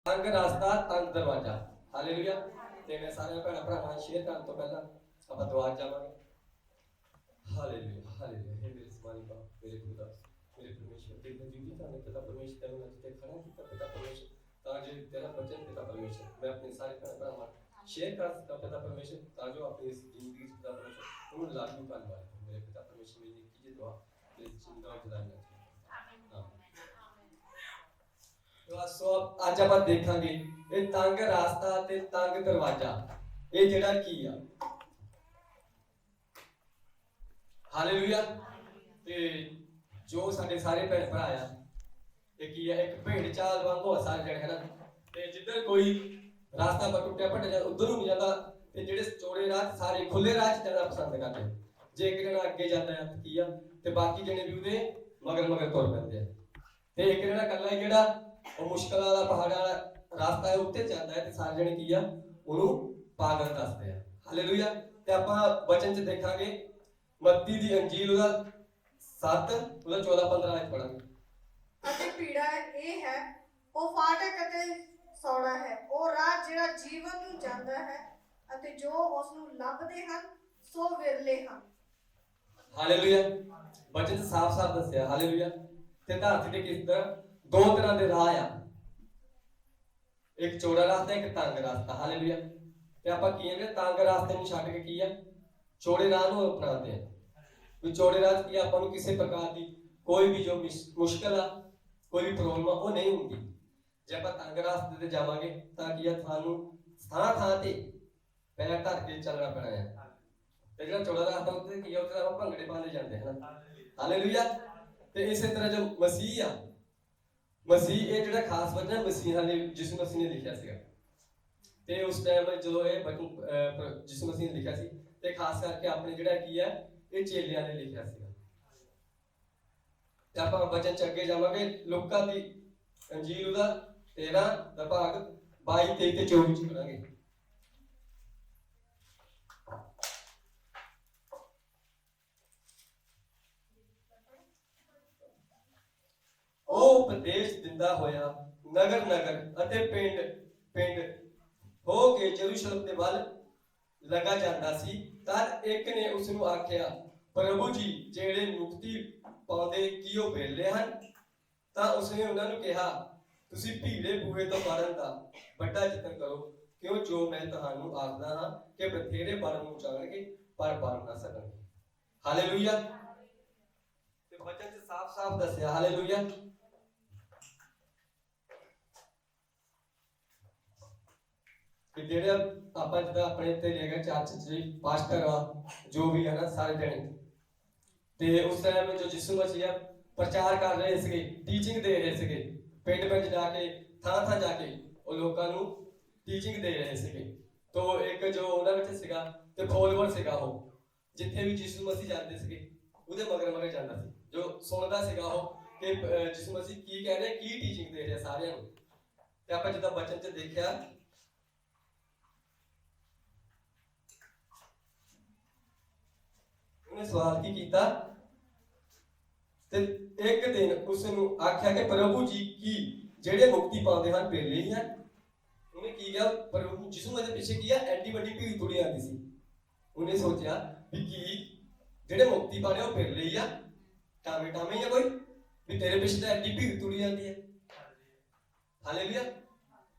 ਤੰਗ ਰਾਸਤਾ ਤੰਗ ਦਰਵਾਜ਼ਾ। ਹਾਲੇਲੂਇਆ। ਤੇ ਮੈਂ ਸਾਰੇ ਭੈਣਾਂ ਭਰਾਵਾਂ ਸ਼ੇਅਰ ਕਰਨ ਤੋਂ ਪਹਿਲਾਂ ਆਪਾਂ ਦੁਆ ਜਾਵਾਂਗੇ। Hallelujah hallelujah. हे मेरे समानी बाप मेरे खुदा मेरे परमेश्वर तेरे जीवित आने पिता परमेश्वर तेरे नाम ते खड़ा किया पिता परमेश्वर ताकि तेरा वचन पिता परमेश्वर मैं अपने सारे भैन भरावां शेयर कर सका पिता परमेश्वर ताकि अपनी इस जिंदगी पिता परमेश्वर उन्हें लागू करने वाले मेरे पिता परमेश्वर मेरी की दुआ मेरी जिंदा जलाना सो ਅੱਜ ਆਪਾਂ ਦੇਖਾਂਗੇ ਇਹ ਤੰਗ ਰਾਸਤਾ ਤੇ ਤੰਗ ਦਰਵਾਜ਼ਾ ਇਹ ਜਿਹੜਾ ਕੀ ਆ। ਹਾਲੇਲੂਇਆ। ਤੇ ਜੋ ਸਾਡੇ ਸਾਰੇ ਭੈਣ ਭਰਾ ਆ ਇਹ ਕੀ ਆ ਇੱਕ ਭੇਡ ਚਾਲ ਵਾਂਗੂ ਸਾਰੇ ਜਣੇ ਹੈ ਨਾ ਤੇ ਜਿੱਧਰ ਕੋਈ ਰਾਸਤਾ ਪਰ ਟੁੱਟਿਆ ਭਟਿਆ ਉਧਰ ਨੂੰ ਨਹੀਂ ਜਾਂਦਾ ਤੇ ਜਿਹੜੇ ਚੌੜੇ ਰਾਹ ਸਾਰੇ ਖੁੱਲੇ ਰਾਹ 'ਚ ਜਾਣਾ ਪਸੰਦ ਕਰਦੇ। ਜੇ ਇੱਕ ਜਣਾ ਅੱਗੇ ਜਾਂਦਾ ਹੈ ਕੀ ਆ ਤੇ ਬਾਕੀ ਜਣੇ ਵੀ ਉਹਦੇ ਮਗਰ ਮਗਰ ਤੁਰ ਪੈਂਦੇ ਆ ਤੇ ਇੱਕ ਜਣਾ ਇਕੱਲਾ ਹੀ ਜਿਹੜਾ ਉਹ ਮੁਸ਼ਕਲਾਂ ਵਾਲਾ ਪਹਾੜਾਂ ਵਾਲਾ ਰਾਸਤਾ ਹੈ ਉੱਤੇ ਚੱਲਦਾ ਹੈ ਤੇ ਸਾਰੇ ਜਣੇ ਕੀ ਆ ਉਹਨੂੰ ਪਾਗਲ ਦੱਸਦੇ ਆ। ਹਾਲੇਲੂਇਆ। ਤੇ ਆਪਾਂ ਵਚਨ 'ਚ ਦੇਖਾਂਗੇ ਮੱਤੀ ਦੀ ਅੰਜੀਲ ਉਹਦਾ 7 ਉਹਦਾ 14-15 ਵਿੱਚ ਪੜਾਂਗੇ। ਅਤੇ ਪੀੜਾ ਇਹ ਹੈ ਉਹ ਫਾਟਕ ਅਤੇ ਸੌੜਾ ਹੈ ਉਹ ਰਾਹ ਜਿਹੜਾ ਜੀਵਨ ਨੂੰ ਜਾਂਦਾ ਹੈ ਅਤੇ ਜੋ ਉਸ ਨੂੰ ਲੱਭਦੇ ਹਨ ਸੋ ਵਿਰਲੇ ਹਨ। ਹਾਲੇਲੂਇਆ। ਵਚਨ 'ਚ ਸਾਫ਼-ਸਾਫ਼ ਦੱਸਿਆ। ਹਾਲੇਲੂਇਆ। ਤੇ ਧਰਤੀ ਤੇ ਕਿਸ ਤਰ੍ਹਾਂ ਦੋ ਤਰ੍ਹਾਂ ਦੇ ਰਾਹ ਆ ਇੱਕ ਚੌੜਾ ਰਾਸਤਾ ਇੱਕ ਤੰਗ ਰਾਸਤਾ। ਹਾਲੇਲੂਇਆ। ਤੇ ਆਪਾਂ ਕੀ ਹੈ ਤੰਗ ਰਾਸਤੇ ਨੂੰ ਛੱਡ ਕੇ ਕੀ ਆ ਚੌੜੇ ਰਾਹ ਨੂੰ ਅਪਣਾਉਂਦੇ ਆ ਵੀ ਚੌੜੇ ਰਾਹ 'ਚ ਕੀ ਆਪਾਂ ਨੂੰ ਕਿਸੇ ਪ੍ਰਕਾਰ ਦੀ ਕੋਈ ਵੀ ਜੋ ਮੁਸ਼ਕਲ ਆ ਕੋਈ ਵੀ ਪ੍ਰੋਬਲਮ ਆ ਉਹ ਨਹੀਂ ਹੁੰਦੀ। ਜੇ ਆਪਾਂ ਤੰਗ ਰਾਸਤੇ ਤੇ ਜਾਵਾਂਗੇ ਤਾਂ ਕੀ ਆ ਤੁਹਾਨੂੰ ਥਾਂ ਤੇ ਪੈਰ ਧਰ ਕੇ ਚੱਲਣਾ ਪੈਣਾ ਹੈ ਤੇ ਜਿਹੜਾ ਚੌੜਾ ਰਾਸਤਾ ਉੱਤੇ ਕੀ ਆ ਉੱਥੇ ਆਪਾਂ ਭੰਗੜੇ ਪਾਉਂਦੇ ਜਾਂਦੇ ਹਨ। ਹਾਲੇਲੂਇਆ। ਤੇ ਇਸੇ ਤਰ੍ਹਾਂ ਜੋ ਮਸੀਹ ਆ ਮਸੀਹ ਇਹ ਜਿਹੜਾ ਖਾਸ ਵਚਨ ਮਸੀਹ ਨੇ ਯਿਸੂ ਮਸੀਹ ਨੇ ਲਿਖਿਆ ਸੀਗਾ ਤੇ ਉਸ ਟਾਈਮ ਜਦੋਂ ਇਹ ਵਚਨ ਯਿਸੂ ਮਸੀਹ ਨੇ ਲਿਖਿਆ ਸੀ ਤੇ ਖਾਸ ਕਰਕੇ ਆਪਣੇ ਜਿਹੜਾ ਕੀ ਹੈ ਇਹ ਚੇਲਿਆਂ ਨੇ ਲਿਖਿਆ ਸੀਗਾ। ਤੇ ਆਪਾਂ ਵਚਨ 'ਚ ਅੱਗੇ ਜਾਵਾਂਗੇ ਲੂਕਾ ਦੀ ਅੰਜੀਲ ਉਹਦਾ 13 ਦਾ ਭਾਗ 22 23 ਤੇ 24 ਚ ਪੜਾਂਗੇ। ਉਹ ਉਪਦੇਸ਼ ਦਿੰਦਾ ਹੋਇਆ ਨਗਰ ਨਗਰ ਅਤੇ ਪਿੰਡ ਪਿੰਡ ਹੋ ਕੇ ਯਰੂਸ਼ਲਮ ਦੇ ਵੱਲ ਲੰਘਾ ਜਾਂਦਾ ਸੀ। ਤਦ ਇੱਕ ਨੇ ਉਸ ਨੂੰ ਆਖਿਆ ਪ੍ਰਭੂ ਜੀ ਜਿਹੜੇ ਮੁਕਤੀ ਪਾਉਂਦੇ ਕੀ ਉਹ ਵਿਹਲੇ ਹਨ। ਤਾਂ ਉਸਨੇ ਉਹਨਾਂ ਨੂੰ ਕਿਹਾ ਤੁਸੀਂ ਭੀੜੇ ਬੂਹੇ ਤੋਂ ਵੜਨ ਦਾ ਵੱਡਾ ਯਤਨ ਕਰੋ ਕਿਉਂ ਜੋ ਮੈਂ ਤੁਹਾਨੂੰ ਆਖਦਾ ਹਾਂ ਕਿ ਬਥੇਰੇ ਵੜਨ ਨੂੰ ਚਾਹਣਗੇ ਪਰ ਵੜ ਨਾ ਸਕਣਗੇ। ਹਾਲੇਲੂਇਆ। ਤੇ ਵਚਨ 'ਚ ਸਾਫ਼-ਸਾਫ਼ ਦੱਸਿਆ। ਹਾਲੇਲੂਇਆ। ਕਿ ਜਿਹੜੇ ਆਪਾਂ ਜਿੱਦਾਂ ਆਪਣੇ ਇੱਥੇ ਹੈਗਾ ਚਰਚ 'ਚ ਪਾਸਟਰ ਆ ਜੋ ਵੀ ਹੈ ਨਾ ਸਾਰੇ ਜਣੇ ਤੇ ਉਸ ਟਾਈਮ ਜੋ ਯਿਸੂ ਮਸੀਹ ਪ੍ਰਚਾਰ ਕਰ ਰਹੇ ਸੀਗੇ ਟੀਚਿੰਗ ਦੇ ਰਹੇ ਸੀਗੇ ਪਿੰਡ ਪਿੰਡ ਜਾ ਕੇ ਥਾਂ ਜਾ ਕੇ ਉਹ ਲੋਕਾਂ ਨੂੰ ਟੀਚਿੰਗ ਦੇ ਰਹੇ ਸੀਗੇ। ਤੋਂ ਇੱਕ ਜੋ ਉਹਨਾਂ ਵਿੱਚ ਸੀਗਾ ਤੇ ਫੋਲੋਵਰ ਸੀਗਾ ਉਹ ਜਿੱਥੇ ਵੀ ਯਿਸੂ ਮਸੀਹ ਜਾਂਦੇ ਸੀਗੇ ਉਹਦੇ ਮਗਰ ਜਾਂਦਾ ਸੀ ਜੋ ਸੁਣਦਾ ਸੀਗਾ ਉਹ ਕਿ ਯਿਸੂ ਮਸੀਹ ਕੀ ਕਹਿ ਰਹੇ ਕੀ ਟੀਚਿੰਗ ਦੇ ਰਹੇ ਸਾਰਿਆਂ ਨੂੰ। ਤੇ ਆਪਾਂ ਜਿੱਦਾਂ ਬਚਨ 'ਚ ਦੇਖਿਆ ਉਹਨੇ ਸਵਾਲ ਕੀ ਕੀਤਾ ਤੇ ਇੱਕ ਦਿਨ ਉਸ ਨੂੰ ਆਖਿਆ ਕਿ ਪ੍ਰਭੂ ਜੀ ਕੀ ਜਿਹੜੇ ਮੁਕਤੀ ਪਾਉਂਦੇ ਹਨ ਵਿਹਲੇ ਹੀ ਹਨ। ਉਹਨੇ ਕੀ ਕਿਹਾ ਪ੍ਰਭੂ ਯਿਸੂ ਮਸੀਹ ਦੇ ਪਿੱਛੇ ਕੀ ਆ ਐਡੀ ਵੱਡੀ ਭੀੜ ਤੁਰੀ ਆਉਂਦੀ ਸੀ। ਉਹਨੇ ਸੋਚਿਆ ਵੀ ਕੀ ਜਿਹੜੇ ਮੁਕਤੀ ਪਾਣੇ ਉਹ ਵਿਹਲੇ ਹੀ ਆ ਟਾਵੇਂ ਜਾਂ ਕੋਈ ਵੀ ਤੇਰੇ ਪਿੱਛੇ ਤਾਂ ਐਡੀ ਭੀੜ ਤੁਰੀ ਜਾਂਦੀ ਹੈ। ਹਾਲੇਲੂਇਆ।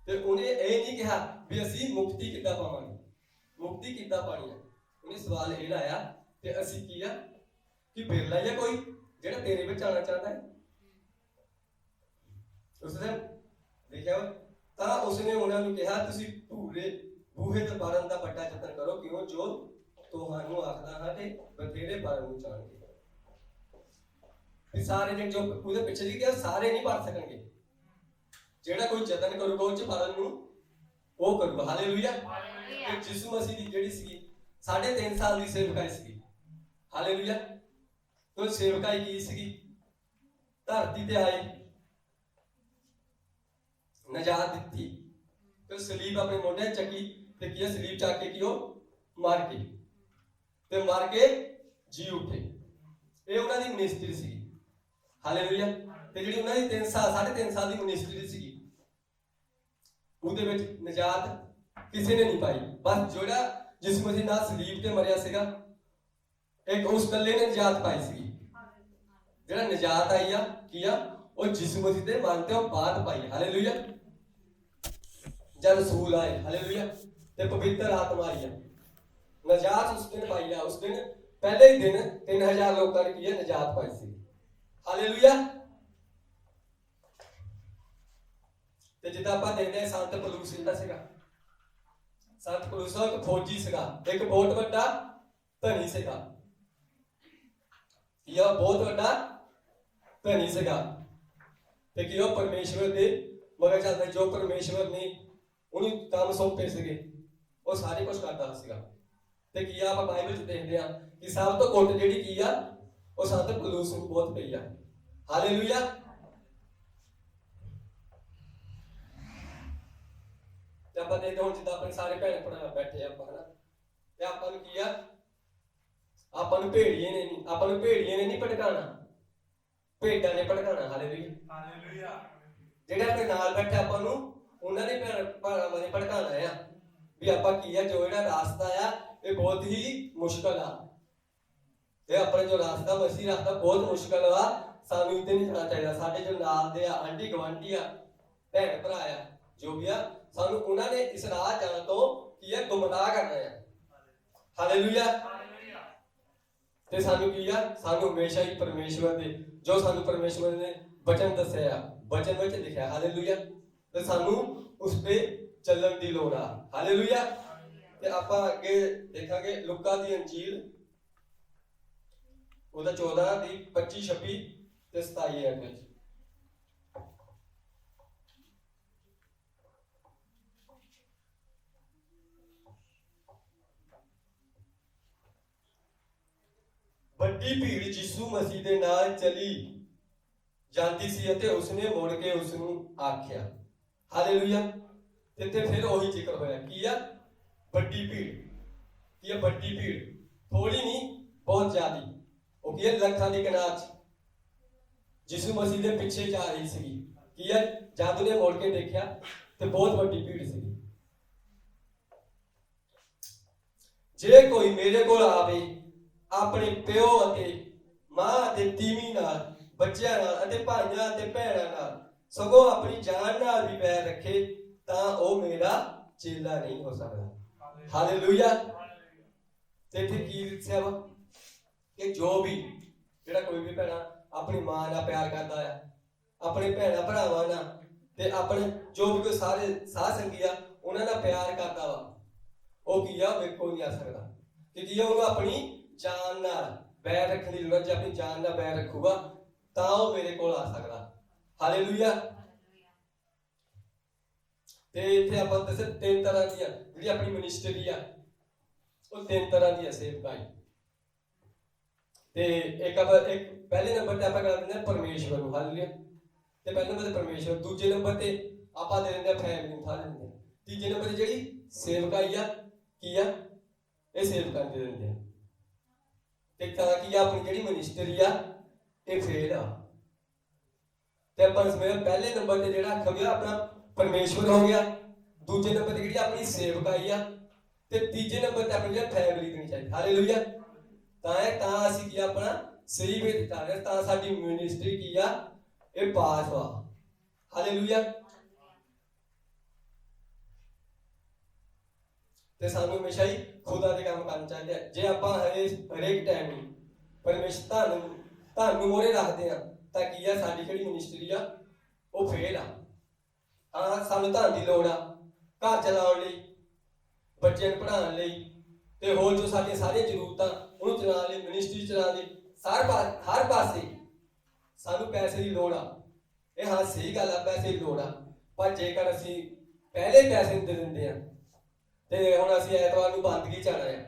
ਤੇ ਉਹਨੇ ਇਹ ਨਹੀਂ ਕਿਹਾ ਵੀ ਅਸੀਂ ਮੁਕਤੀ ਕਿੱਦਾਂ ਪਾਵਾਂਗੇ ਮੁਕਤੀ ਕਿੱਦਾਂ ਪਾਣੀ ਹੈ। ਉਹਨੇ ਸਵਾਲ ਇਹ ਲਾਇਆ ਤੇ ਅਸੀਂ ਕੀ ਆ ਕਿ ਵਿਰਲਾ ਹੀ ਆ ਕੋਈ ਜਿਹੜਾ ਤੇਰੇ ਵਿੱਚ ਆਉਣਾ ਚਾਹੁੰਦਾ ਹੈ। ਉਸਨੇ ਦੇਖਿਆ ਤਾਂ ਉਸਨੇ ਉਹਨਾਂ ਨੂੰ ਕਿਹਾ ਤੁਸੀਂ ਬੂਹੇ ਤੇ ਵੜਨ ਦਾ ਵੱਡਾ ਯਤਨ ਕਰੋ ਕਿਉਂ ਜੋ ਤੁਹਾਨੂੰ ਆਖਦਾ ਹਾਂ ਕਿ ਬਥੇਰੇ ਵੜਨ ਨੂੰ ਚਾਹਣਗੇ। ਸਾਰੇ ਜਣ ਜੋ ਉਹਦੇ ਪਿੱਛੇ ਜੀ ਕਿ ਸਾਰੇ ਨਹੀਂ ਵੜ ਸਕਣਗੇ ਜਿਹੜਾ ਕੋਈ ਯਤਨ ਕਰੂਗਾ ਉਹ 'ਚ ਵੜਨ ਨੂੰ ਉਹ ਕਰੂਗਾ। ਹਾਲੇਲੂਇਆ। ਤੇ ਯਿਸੂ ਮਸੀਹ ਦੀ ਜਿਹੜੀ ਸੀਗੀ 3.5 ਸਾਲ ਦੀ ਸੇਵਕਾਈ ਸੀਗੀ। ਹਾਲੇਲੂਇਆ। ਉਹ ਸੇਵਕਾਈ ਕੀ ਸੀਗੀ ਧਰਤੀ ਤੇ ਆਏ ਨਜਾਤ ਦਿੱਤੀ ਤੇ ਸਲੀਬ ਆਪਣੇ ਮੋਢੇ ਚੱਕੀ ਤੇ ਕੀ ਸਲੀਬ ਚੱਕ ਕੇ ਕੀ ਉਹ ਮਾਰ ਕੇ ਜੀ ਉੱਠੇ। ਇਹ ਉਹਨਾਂ ਦੀ ਮਿਨਿਸਟਰੀ ਸੀਗੀ। ਹਾਲੇਲੂਇਆ। ਤੇ ਜਿਹੜੀ ਉਹਨਾਂ ਦੀ 3 ਸਾਲ 3.5 ਸਾਲ ਦੀ ਮਿਨਿਸਟਰੀ ਸੀਗੀ ਉਹਦੇ ਵਿੱਚ ਨਜਾਤ ਕਿਸੇ ਨੇ ਨਹੀਂ ਪਾਈ। ਬਸ ਜਿਹੜਾ ਯਿਸੂ ਮਸੀਹ ਨਾਲ ਸਲੀਬ ਤੇ ਮਰਿਆ ਸੀਗਾ, ਇੱਕ ਉਸ ਇਕੱਲੇ ਨੇ ਨਜਾਤ ਪਾਈ ਸੀ। ਜਿਹੜਾ ਨਜਾਤ ਆਈ ਆ ਕੀ ਆ, ਉਹ ਯਿਸੂ ਮਸੀਹ ਦੇ ਮਰਨ ਤੋਂ ਬਾਅਦ ਪਾਈ। ਹਾਲੇਲੂਇਆ। ਜਦ ਰਸੂਲ ਆਏ, ਹਾਲੇਲੂਇਆ, ਤੇ ਪਵਿੱਤਰ ਆਤਮਾ ਆਈ ਆ, ਨਜਾਤ ਉਸ ਦਿਨ ਪਾਈ ਆ। ਉਸ ਦਿਨ ਪਹਿਲੇ ਹੀ ਦਿਨ 3000 ਲੋਕਾਂ ਨੇ ਕੀ ਹੈ, ਨਜਾਤ ਪਾਈ ਸੀ। ਹਾਲੇਲੂਇਆ। ਤੇ ਜਿੱਦਾਂ ਆਪਾਂ ਦੇਖਦੇ ਹਾਂ ਸੰਤ ਪਲੂਸ ਦਾ ਸੀਗਾ, ਸੰਤ ਪਲੂਸ ਇੱਕ ਫੌਜੀ ਸੀਗਾ, ਇੱਕ ਬਹੁਤ ਵੱਡਾ ਧਨੀ ਸੀਗਾ। ਇਹ ਬਹੁਤ ਵੱਡਾ ਧਨੀ ਸੀਗਾ ਤੇ ਕਿ ਉਹ ਪਰਮੇਸ਼ਵਰ ਦੇ ਮਗਰ ਚੱਲਦਾ। ਜੋ ਪਰਮੇਸ਼ਵਰ ਨੇ ਉਹਨੂੰ ਕੰਮ ਸੌਂਪੇ ਸੀਗੇ, ਉਹ ਸਾਰੇ ਕੁਝ ਕਰਦਾ ਸੀਗਾ। ਤੇ ਕੀ ਆ, ਆਪਾਂ ਬਾਈਬਲ 'ਚ ਦੇਖਦੇ ਆ ਕਿ ਸਭ ਤੋਂ ਕੁੱਟ ਜਿਹੜੀ ਕੀ ਆ, ਉਹ ਸੰਤ ਪਲੂਸ ਨੂੰ ਬਹੁਤ ਪਈ ਆ। ਹਾਲੇਲੂਇਆ। ਤੇ ਆਪਾਂ ਦੇਖਦੇ ਹੁਣ ਜਿੱਦਾਂ ਆਪਣੇ ਸਾਰੇ ਭੈਣ ਭਰਾ ਬੈਠੇ ਆਪਾਂ, ਹਨਾ, ਤੇ ਆਪਾਂ ਨੂੰ ਕੀ ਆ, ਆਪਾਂ ਨੂੰ ਭੇੜੀਏ ਨੇ ਨਹੀਂ ਭਟਕਾਣਾ, ਭੇਡਾਂ ਨੇ ਭਟਕਾਣਾ। ਹਾਲੇਲੂਇਆ। ਹਾਲੇਲੂਇਆ। ਜਿਹੜੇ ਆਪਣੇ ਨਾਲ ਬੈਠੇ ਆਪਾਂ ਨੂੰ ਉਹਨਾਂ ਨੇ ਭੈਣ ਭਰਾਵਾਂ ਨੇ ਭਟਕਾਣਾ ਆ ਵੀ ਆਪਾਂ ਕੀ ਆ, ਜੋ ਜਿਹੜਾ ਰਾਸਤਾ ਆ ਇਹ ਬਹੁਤ ਹੀ ਮੁਸ਼ਕਲ ਆ। ਇਹ ਆਪਣਾ ਜੋ ਰਾਸਤਾ ਮਸੀਹ ਰਾਸਤਾ ਬਹੁਤ ਮੁਸ਼ਕਲ ਆ, ਸਾਨੂੰ ਇੱਥੇ ਨਹੀਂ ਜਾਣਾ ਚਾਹੀਦਾ। ਸਾਡੇ ਜੋ ਨਾਲ ਦੇ ਆ, ਆਂਢੀ ਗੁਆਂਢੀ ਆ, ਭੈਣ ਭਰਾ ਆ, ਜੋ ਵੀ ਆ, ਸਾਨੂੰ ਉਹਨਾਂ ਨੇ ਇਸ ਰਾਹ ਜਾਣ ਤੋਂ ਕੀ ਆ, ਗੁੰਮਰਾਹ ਕਰਨਾ ਆ। ਹਾਲੇਲੂਇਆ। ਤੇ ਸਾਨੂੰ ਕੀ ਆ, ਸਾਨੂੰ ਹਮੇਸ਼ਾ ਹੀ ਪਰਮੇਸ਼ਵਰ ਦੇ ਜੋ ਸਾਨੂੰ ਪਰਮੇਸ਼ਵਰ ਨੇ ਵਚਨ ਦੱਸਿਆ, ਵਚਨ ਵਿੱਚ ਲਿਖਿਆ, ਹਾਲੇਲੂਇਆ, ਤੇ ਸਾਨੂੰ ਉਸ ਤੇ ਚੱਲਣ ਦੀ ਲੋੜ ਆ। ਹਾਲੇਲੂਇਆ। ਤੇ ਆਪਾਂ ਅੱਗੇ ਦੇਖਾਂਗੇ ਲੂਕਾ ਦੀ ਅੰਜੀਲ, ਉਹਦਾ 14 ਦੀ 25, 26 ਤੇ 27 ਐਡ ਵਿੱਚ। ਵੱਡੀ ਭੀੜ ਯਿਸੂ ਮਸੀਹ ਦੇ ਨਾਲ ਚਲੀ ਜਾਂਦੀ ਸੀ ਅਤੇ ਉਸਨੇ ਮੁੜ ਕੇ ਉਸ ਨੂੰ ਆਖਿਆ। ਹਾਲੇਲੂਇਆ। ਤੇ ਫਿਰ ਉਹੀ ਜ਼ਿਕਰ ਹੋਇਆ ਕੀ ਆ, ਵੱਡੀ ਭੀੜ। ਕੀ ਆ, ਵੱਡੀ ਭੀੜ, ਥੋੜੀ ਨਹੀਂ, ਬਹੁਤ ਜ਼ਿਆਦੀ। ਉਹ ਕੀ ਹੈ, ਲੱਖਾਂ ਦੀ ਗਿਣਤੀ 'ਚ ਯਿਸੂ ਮਸੀਹ ਦੇ ਪਿੱਛੇ ਜਾ ਰਹੀ ਸੀਗੀ। ਕੀ ਹੈ, ਜਦ ਉਹਨੇ ਮੁੜ ਕੇ ਦੇਖਿਆ ਤੇ ਬਹੁਤ ਵੱਡੀ ਭੀੜ ਸੀਗੀ। ਜੇ ਕੋਈ ਮੇਰੇ ਕੋਲ ਆਵੇ, ਆਪਣੇ ਪਿਓ ਅਤੇ ਮਾਂ ਅਤੇ ਤੀਵੀਂ ਨਾਲ, ਬੱਚਿਆਂ ਨਾਲ ਅਤੇ ਭਾਈਆਂ ਅਤੇ ਭੈਣਾਂ ਨਾਲ, ਸਗੋਂ ਆਪਣੀ ਜਾਨ ਨਾਲ ਵੀ ਵੈਰ ਰੱਖੇ, ਤਾਂ ਉਹ ਮੇਰਾ ਚੇਲਾ ਨਹੀਂ ਹੋ ਸਕਦਾ। ਹਾਲੇਲੂਇਆ। ਤੇ ਇੱਥੇ ਕੀ ਦੱਸਿਆ ਵਾ ਕਿ ਜੋ ਵੀ ਜਿਹੜਾ ਕੋਈ ਵੀ ਭੈਣਾ ਆਪਣੀ ਮਾਂ ਨਾਲ ਪਿਆਰ ਕਰਦਾ ਆ, ਆਪਣੇ ਭੈਣਾਂ ਭਰਾਵਾਂ ਨਾਲ, ਤੇ ਆਪਣੇ ਜੋ ਵੀ ਕੋਈ ਸਾਰੇ ਸਾਧ ਸੰਗੀ ਆ ਉਹਨਾਂ ਨਾਲ ਪਿਆਰ ਕਰਦਾ ਵਾ, ਉਹ ਕੀ ਆ, ਮੇਰੇ ਕੋਲ ਨਹੀਂ ਆ ਸਕਦਾ। ਕਿ ਕੀ ਆ, ਉਹਨੂੰ ਆਪਣੀ ਜਾਨ ਨਾਲ ਬੈਰ ਰੱਖਣ ਦੀ ਲੋੜ। ਜੇ ਆਪਣੀ ਜਾਨ ਨਾਲ ਬੈਰ ਰੱਖੂਗਾ ਤਾਂ ਉਹ ਮੇਰੇ ਕੋਲ ਆ ਸਕਦਾ। ਹਾਲੇਲੂਇਆ। ਤੇ ਇੱਥੇ ਆਪਾਂ ਦੱਸੇ 3 ਤਰ੍ਹਾਂ ਦੀਆਂ ਜਿਹੜੀ ਆਪਣੀ ਮਿਨਿਸਟਰੀ ਆ, ਉਹ 3 ਤਰ੍ਹਾਂ ਦੀ ਹੈ ਸੇਵਕਾਈ। ਤੇ ਇੱਕ ਪਹਿਲੇ ਨੰਬਰ ਤੇ ਆਪਾਂ ਕਰ ਦਿੰਦੇ ਆ ਪਰਮੇਸ਼ਵਰ ਨੂੰ। ਹਾਲੇਲੂਇਆ। ਤੇ ਪਹਿਲੇ ਨੰਬਰ ਤੇ ਪਰਮੇਸ਼ਵਰ, ਦੂਜੇ ਨੰਬਰ ਤੇ ਆਪਾਂ ਦੇ ਦਿੰਦੇ ਆ ਫੈਮਿਲੀ ਨੂੰ, ਠਾ ਦਿੰਦੇ ਆ। ਤੀਜੇ ਨੰਬਰ ਤੇ ਜਿਹੜੀ ਸੇਵਕਾਈ ਆ, ਕੀ ਆ, ਇਹ ਸੇਵਕਾਂ ਦੇ ਦਿੰਦੇ ਆ। ਤੇ ਤਾਂ ਕੀ ਆ, ਆਪਣੀ ਜਿਹੜੀ ਮਿਨਿਸਟਰੀ ਆ ਇਹ ਫੇਲ ਆ। ਤੇ ਆਪਾਂ ਪਹਿਲੇ ਨੰਬਰ ਤੇ ਜਿਹੜਾ ਹੋ ਗਿਆ ਆਪਣਾ ਪਰਮੇਸ਼ਵਰ ਹੋ ਗਿਆ, ਦੂਜੇ ਨੰਬਰ ਤੇ ਜਿਹੜੀ ਆਪਣੀ ਸੇਵਕਾਈ ਆ, ਤੇ ਤੀਜੇ ਨੰਬਰ ਤੇ ਆਪਣੀ ਜਿਹੜੀ ਫੈਮਿਲੀ ਦੇਣੀ ਚਾਹੀਦੀ। ਹਾਲੇਲੂਇਆ। ਤਾਂ ਅਸੀਂ ਕੀ ਆਪਣਾ ਸਹੀ ਵੇ ਦਿੱਤਾ ਰਿਹਾ, ਤਾਂ ਸਾਡੀ ਮਿਨਿਸਟਰੀ ਕੀ ਆ, ਇਹ ਪਾਸ ਵਾ। ਹਾਲੇਲੂਇਆ। ਤੇ ਸਾਨੂੰ ਹਮੇਸ਼ਾ ਹੀ ਖੁਦਾ ਦੇ ਕੰਮ ਕਰਨੇ ਚਾਹੀਦੇ ਆ। ਜੇ ਆਪਾਂ ਹਰੇਕ ਟਾਈਮ ਹੀ ਪਰਮੇਸ਼ਰ ਤੁਹਾਨੂੰ ਮੋਰੇ ਰੱਖਦੇ ਆ, ਤਾਂ ਕੀ ਆ, ਸਾਡੀ ਜਿਹੜੀ ਮਿਨਿਸਟਰੀ ਆ ਉਹ ਫੇਲ ਆ। ਹਾਂ, ਸਾਨੂੰ ਧਨ ਦੀ ਲੋੜ ਆ ਘਰ ਚਲਾਉਣ ਲਈ, ਬੱਚਿਆਂ ਨੂੰ ਪੜ੍ਹਾਉਣ ਲਈ, ਤੇ ਹੋਰ ਜੋ ਸਾਡੀਆਂ ਸਾਰੀਆਂ ਜ਼ਰੂਰਤਾਂ ਉਹਨੂੰ ਚਲਾਉਣ ਲਈ, ਮਿਨਿਸਟਰੀ ਚਲਾਉਣ ਲਈ, ਹਰ ਪਾਸੇ ਸਾਨੂੰ ਪੈਸੇ ਦੀ ਲੋੜ ਆ। ਇਹ ਹਾਂ ਸਹੀ ਗੱਲ ਆ, ਪੈਸੇ ਦੀ ਲੋੜ ਆ। ਪਰ ਜੇਕਰ ਅਸੀਂ ਪਹਿਲੇ ਪੈਸੇ ਦੇ ਦਿੰਦੇ ਆ, ਤੇ ਹੁਣ ਅਸੀਂ ਐਤਵਾਰ ਨੂੰ ਬੰਦਗੀ ਚ ਆਣਾ ਆ,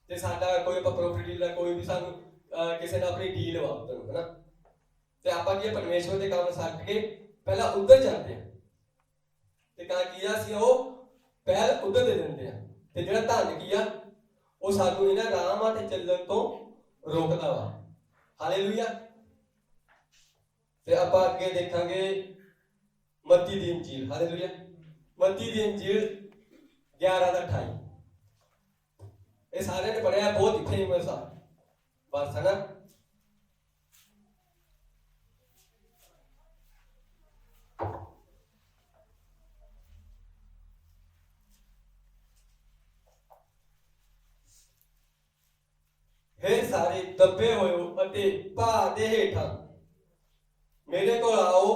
ਤੇ ਸਾਡਾ ਕੋਈ ਆਪਾਂ ਪ੍ਰੋਫਿਟ ਡੀਲ, ਕੋਈ ਵੀ ਸਾਨੂੰ ਕਿਸੇ ਨਾਲ ਆਪਣੀ ਡੀਲ ਵਾ ਉੱਧਰ, ਹਨਾ, ਤੇ ਆਪਾਂ ਕੀ ਪਰਮੇਸ਼ਵਰ ਦੇ ਕੰਮ ਛੱਡ ਕੇ ਪਹਿਲਾਂ ਉੱਧਰ ਜਾਂਦੇ ਆ, ਤੇ ਤਾਂ ਕੀ ਆ, ਅਸੀਂ ਉਹ ਪਹਿਲ ਉੱਧਰ ਦੇ ਦਿੰਦੇ ਆ। ਤੇ ਜਿਹੜਾ ਧਨ ਕੀ ਆ, ਉਹ ਸਾਨੂੰ ਇਹਨਾਂ ਰਾਹਾਂ ਤੇ ਚੱਲਣ ਤੋਂ ਰੋਕਦਾ ਵਾ। ਹਾਲੇਲੂਇਆ। ਤੇ ਆਪਾਂ ਅੱਗੇ ਦੇਖਾਂਗੇ ਮੱਤੀ ਦੀ ਇੰਜੀਲ। ਹਾਲੇਲੂਇਆ। ਮੱਤੀ ਦੀ ਇੰਜੀਲ 11:28। ਇਹ ਸਾਰਿਆਂ ਨੇ ਪੜਿਆ, ਬਹੁਤ ਹੀ ਫੇਮਸ ਆ ਬਸ, ਹੈ ਨਾ। ਹੇ ਸਾਰੇ ਦੱਬੇ ਹੋਇਓ ਅਤੇ ਭਾਰ ਦੇ ਹੇਠਾਂ ਮੇਰੇ ਕੋਲ ਆਓ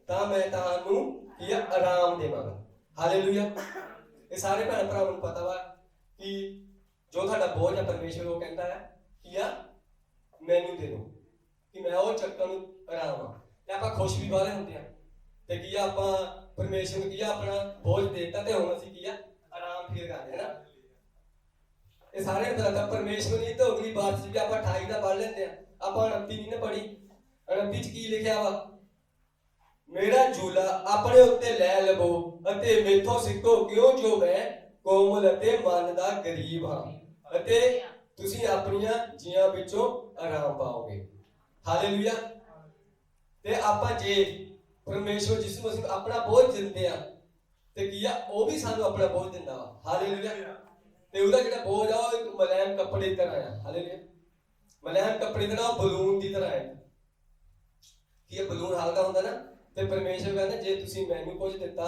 ਤਾਂ ਮੈਂ ਤੁਹਾਨੂੰ ਕੀ ਆਰਾਮ ਦੇਵਾਂਗਾ। ਹਾਲੇਲੂਇਆ। ਇਹ ਸਾਰੇ ਭੈਣ ਭਰਾਵਾਂ ਨੂੰ ਪਤਾ ਵਾ ਕਿ ਜੋ ਤੁਹਾਡਾ ਬੋਝ ਹੈ ਪਰਮੇਸ਼ਵਰ ਉਹ ਕਹਿੰਦਾ ਹੈ ਕੀ ਆ ਮੈਨੂੰ ਦੇ ਦਿਓ, ਕਿ ਮੈਂ ਉਹ ਚੱਕਣ ਨੂੰ ਆਰਾਮ ਆ। ਤੇ ਆਪਾਂ ਖੁਸ਼ ਵੀ ਬਾਹਲੇ ਹੁੰਦੇ ਆ ਤੇ ਕੀ ਆ ਆਪਾਂ ਪਰਮੇਸ਼ਵਰ ਨੂੰ ਕੀ ਆ ਆਪਣਾ ਬੋਝ ਦੇ ਦਿੱਤਾ ਤੇ ਹੁਣ ਅਸੀਂ ਕੀ ਆ ਆਰਾਮ ਫੀਲ ਕਰਦੇ ਹਾਂ ਨਾ। ਇਹ ਸਾਰੇ ਨੂੰ ਪਤਾ ਪਰਮੇਸ਼ਵਰ ਨੇ ਤਾਂ ਅਗਲੀ ਬਾਤ ਸੀ ਵੀ ਆਪਾਂ 28 ਦਾ ਪੜ੍ਹ ਲੈਂਦੇ ਆ, ਆਪਾਂ 29 ਨਹੀਂ ਨਾ ਪੜ੍ਹੀ। 29 ਚ ਕੀ ਲਿਖਿਆ ਵਾ, ਮੇਰਾ ਝੂਲਾ ਆਪਣੇ ਉੱਤੇ ਲੈ ਲਵੋ ਅਤੇ ਮੈਥੋਂ ਸਿੱਖੋ ਕਿਉਂ ਜੋ ਮੈਂ ਕੋਮਲ ਅਤੇ ਮਨ ਦਾ ਗਰੀਬ ਹਾਂ ਅਤੇ ਤੁਸੀਂ ਆਪਣੀਆਂ ਜੀਆਂ ਵਿੱਚੋਂ ਆਰਾਮ ਪਾਓਗੇ। ਹਾਲੇਲੂਇਆ। ਤੇ ਆਪਾਂ ਜੇ ਪਰਮੇਸ਼ਵਰ ਜਿਸ ਨੂੰ ਅਸੀਂ ਆਪਣਾ ਬੋਝ ਦਿੰਦੇ ਆ ਤੇ ਕੀ ਆ ਉਹ ਵੀ ਸਾਨੂੰ ਆਪਣਾ ਬੋਝ ਦਿੰਦਾ ਵਾ। ਹਾਲੇਲੂਇਆ। ਤੇ ਉਹਦਾ ਜਿਹੜਾ ਬੋਝ ਆ ਉਹ ਇੱਕ ਮੁਲਾਇਮ ਕੱਪੜੇ ਦੀ ਤਰ੍ਹਾਂ ਆ। ਹਾਲੇਲੂਇਆ। ਮੁਲਾਇਮ ਕੱਪੜੇ ਦੀ ਤਰ੍ਹਾਂ, ਬਲੂਨ ਦੀ ਤਰ੍ਹਾਂ ਹੈ। ਕੀ ਇਹ ਬਲੂਨ ਹਲਕਾ ਹੁੰਦਾ ਨਾ, ਤੇ ਪਰਮੇਸ਼ਵਰ ਕਹਿੰਦਾ ਜੇ ਤੁਸੀਂ ਮੈਨੂੰ ਕੁਝ ਦਿੱਤਾ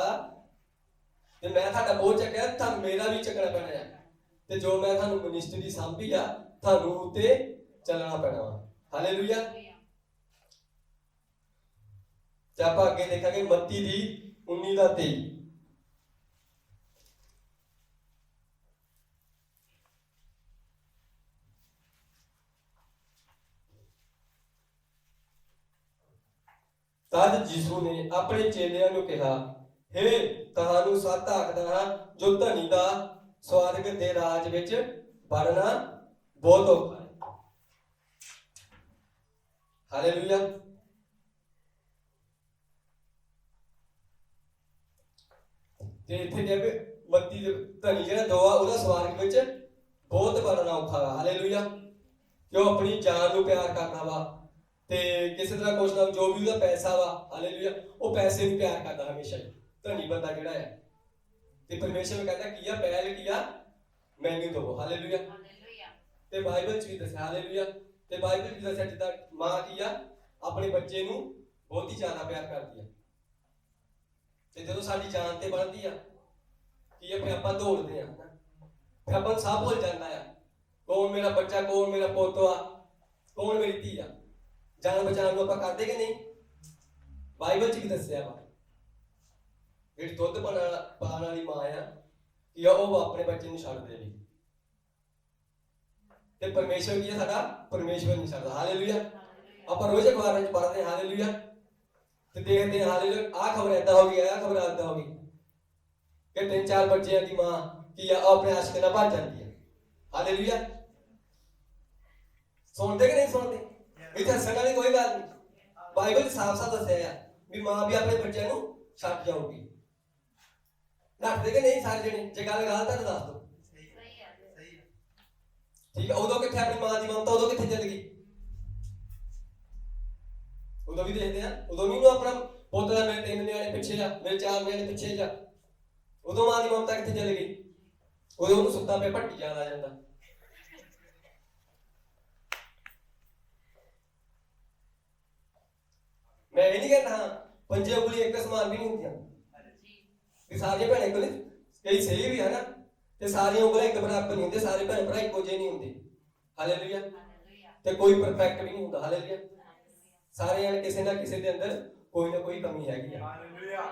ਤੇ ਮੈਂ ਤੁਹਾਡਾ ਬੋਝ ਚੱਕਿਆ, ਤੁਹਾਨੂੰ ਮੇਰਾ ਵੀ ਚੱਕਣਾ ਪੈਣਾ ਹੈ। ਤੇ ਜੋ ਮੈਂ ਤੁਹਾਨੂੰ ਮਿਨਿਸਟਰੀ ਸਾਂਭੀ ਆ ਤੁਹਾਨੂੰ ਉੱਤੇ ਚੱਲਣਾ ਪੈਣਾ ਵਾ। ਹਾਲੇਲੂਇਆ। ਤੇ ਆਪਾਂ ਅੱਗੇ ਦੇਖਾਂਗੇ ਮੱਤੀ ਦੀ 19:23। ਤਦ ਯਿਸੂ ਨੇ ਆਪਣੇ ਚੇਲਿਆਂ ਨੂੰ ਕਿਹਾ, ਹੇ ਤੁਹਾਨੂੰ ਸੱਚ ਆਖਦਾ ਹਾਂ ਜੋ ਧਨੀ ਦਾ ਸਵਰਗ ਦੇ ਰਾਜ ਵਿੱਚ ਵੜਨਾ ਬਹੁਤ ਔਖਾ ਹੈ। ਹਾਲੇਲੂਇਆ। ਤੇ ਇੱਥੇ ਕਹਿੰਦੇ ਮੱਤੀ ਦੇ ਧਨੀ ਜਿਹੜਾ ਦੋ ਆ ਉਹਦਾ ਸਵਰਗ ਵਿੱਚ ਬਹੁਤ ਵੜਨਾ ਔਖਾ ਵਾ। ਹਾਲੇਲੂਇਆ। ਕਿ ਉਹ ਆਪਣੀ ਜਾਨ ਨੂੰ ਪਿਆਰ ਕਰਦਾ ਵਾ ਤੇ ਕਿਸੇ ਤਰ੍ਹਾਂ ਕੁਛ ਨਾ ਜੋ ਵੀ ਉਹਦਾ ਪੈਸਾ ਵਾ, ਹਾਲੇਲੂਇਆ, ਉਹ ਪੈਸੇ ਨੂੰ ਪਿਆਰ ਕਰਦਾ ਹਮੇਸ਼ਾ ਹੀ ਧਨੀ ਬੰਦਾ ਜਿਹੜਾ ਹੈ। ਤੇ ਪਰਮੇਸ਼ਵਰ ਕਹਿੰਦਾ ਕੀ ਆ ਪਹਿਲ ਕੀ ਆ ਮੈਨੂੰ ਦਵੋ। ਹਾਲੇਲੂਇਆ। ਤੇ ਬਾਈਬਲ ਚ ਵੀ ਦੱਸਿਆ। ਹਾਲੇਲੂਇਆ। ਤੇ ਬਾਈਬਲ ਚ ਦੱਸਿਆ ਜਿੱਦਾਂ ਮਾਂ ਕੀ ਆ ਆਪਣੇ ਬੱਚੇ ਨੂੰ ਬਹੁਤ ਹੀ ਜ਼ਿਆਦਾ ਪਿਆਰ ਕਰਦੀ ਆ ਤੇ ਜਦੋਂ ਸਾਡੀ ਜਾਨ ਤੇ ਬਣਦੀ ਆ ਕੀ ਆ ਫਿਰ ਆਪਾਂ ਦੌੜਦੇ ਆ, ਫਿਰ ਆਪਾਂ ਨੂੰ ਸਾਹ ਭੁੱਲ ਜਾਂਦਾ ਆ ਕੌਣ ਮੇਰਾ ਬੱਚਾ, ਕੌਣ ਮੇਰਾ ਪੁੱਤ ਆ, ਕੌਣ ਮੇਰੀ ਧੀ ਆ। ਜਾਨ ਬਚਾਉਣ ਨੂੰ ਆਪਾਂ ਕਰਦੇ ਕਿ ਨਹੀਂ। ਬਾਈਬਲ ਚ ਵੀ ਦੱਸਿਆ ਵਾ ਜਿਹੜੀ ਦੁੱਧ ਪਾਉਣ ਵਾਲੀ ਮਾਂ ਆ ਕਿ ਉਹ ਆਪਣੇ ਬੱਚੇ ਨੂੰ ਛੱਡ ਦੇਵੇ ਤੇ ਪਰਮੇਸ਼ਵਰ ਕੀ ਹੈ ਸਾਡਾ, ਪਰਮੇਸ਼ਵਰ ਨਹੀਂ ਛੱਡਦਾ। ਹਾਲੇਲੂਇਆ। ਆਪਾਂ ਰੋਜ਼ ਅਖਬਾਰਾਂ ਚ ਪੜ੍ਹਦੇ ਹਾਂ। ਹਾਲੇਲੂਇਆ। ਤੇ ਦੇਖਦੇ ਹਾਂ ਹਾਲੇਲੂਇਆ ਆਹ ਖਬਰ ਏਦਾਂ ਹੋ ਗਈ, ਆਹ ਖਬਰ ਏਦਾਂ ਹੋ ਗਈ ਕਿ 3-4 ਬੱਚਿਆਂ ਦੀ ਮਾਂ ਕੀ ਆ ਆਪਣੇ ਆਸ਼ਕ ਨਾਲ ਭੱਜ ਜਾਂਦੀ ਹੈ। ਹਾਲੇਲੂਇਆ। ਸੁਣਦੇ ਕਿ ਨਹੀਂ ਸੁਣਦੇ। ਇੱਥੇ ਹੱਸਣ ਵਾਲੀ ਕੋਈ ਗੱਲ ਨਹੀਂ। ਬਾਈਬਲ ਸਾਫ਼-ਸਾਫ਼ ਦੱਸਿਆ ਆ ਵੀ ਮਾਂ ਵੀ ਆਪਣੇ ਬੱਚਿਆਂ ਨੂੰ ਛੱਡ ਜਾਊਗੀ। ਰੱਖਦੇ ਕਿ ਨਹੀਂ ਸਾਰੇ ਜਣੇ। ਜੇ ਗੱਲ ਗਲਤ ਹੈ ਤਾਂ ਦੱਸ ਦਿਓ। ਠੀਕ ਹੈ। ਉਦੋਂ ਕਿੱਥੇ ਆਪਣੀ ਮਾਂ ਦੀ ਮਮਤਾ, ਉਦੋਂ ਕਿੱਥੇ ਚੱਲ ਗਈ। ਉਦੋਂ ਵੀ ਦੇਖਦੇ ਆ, ਉਦੋਂ ਵੀ ਆਪਣਾ ਪੁੱਤ ਦਾ ਮੇਰੇ 3 ਨਿਆਣੇ ਪਿੱਛੇ ਆ, ਮੇਰੇ 4 ਨਿਆਣੇ ਪਿੱਛੇ ਜਾ, ਉਦੋਂ ਮਾਂ ਦੀ ਮਮਤਾ ਕਿੱਥੇ ਚਲ ਗਈ। ਉਦੋਂ ਉਹਨੂੰ ਸੁੱਤਾ ਪਿਆ ਭੱਟੀ ਯਾਦ ਆ ਜਾਂਦਾ। ਮੈਂ ਇਹ ਨਹੀਂ ਕਹਿੰਦਾ ਹਾਂ ਪੰਜੇ ਉਂਗਲੀ ਇੱਕ ਸਮਾਨ ਵੀ ਨਹੀਂ ਹੁੰਦੀਆਂ ਵੀ ਸਾਰੀਆਂ ਭੈਣਾਂ ਕੋਲ ਕਈ ਸਹੀ ਵੀ ਹੈ ਨਾ ਤੇ ਸਾਰੀਆਂ ਉਂਗਲਾਂ ਇੱਕ ਬਰਾਬਰ ਨਹੀਂ ਹੁੰਦੀਆਂ, ਸਾਰੇ ਭੈਣ ਭਰਾ ਇੱਕੋ ਜਿਹੇ ਨਹੀਂ ਹੁੰਦੇ। ਹਾਲੇਲੂਇਆ। ਤੇ ਕੋਈ ਪਰਫੈਕਟ ਵੀ ਨਹੀਂ ਹੁੰਦਾ। ਹਾਲੇਲੂਇਆ। ਸਾਰਿਆਂ ਨੇ ਕਿਸੇ ਨਾ ਕਿਸੇ ਦੇ ਅੰਦਰ ਕੋਈ ਨਾ ਕੋਈ ਕਮੀ ਹੈਗੀ ਆ। ਹਾਲੇਲੂਇਆ।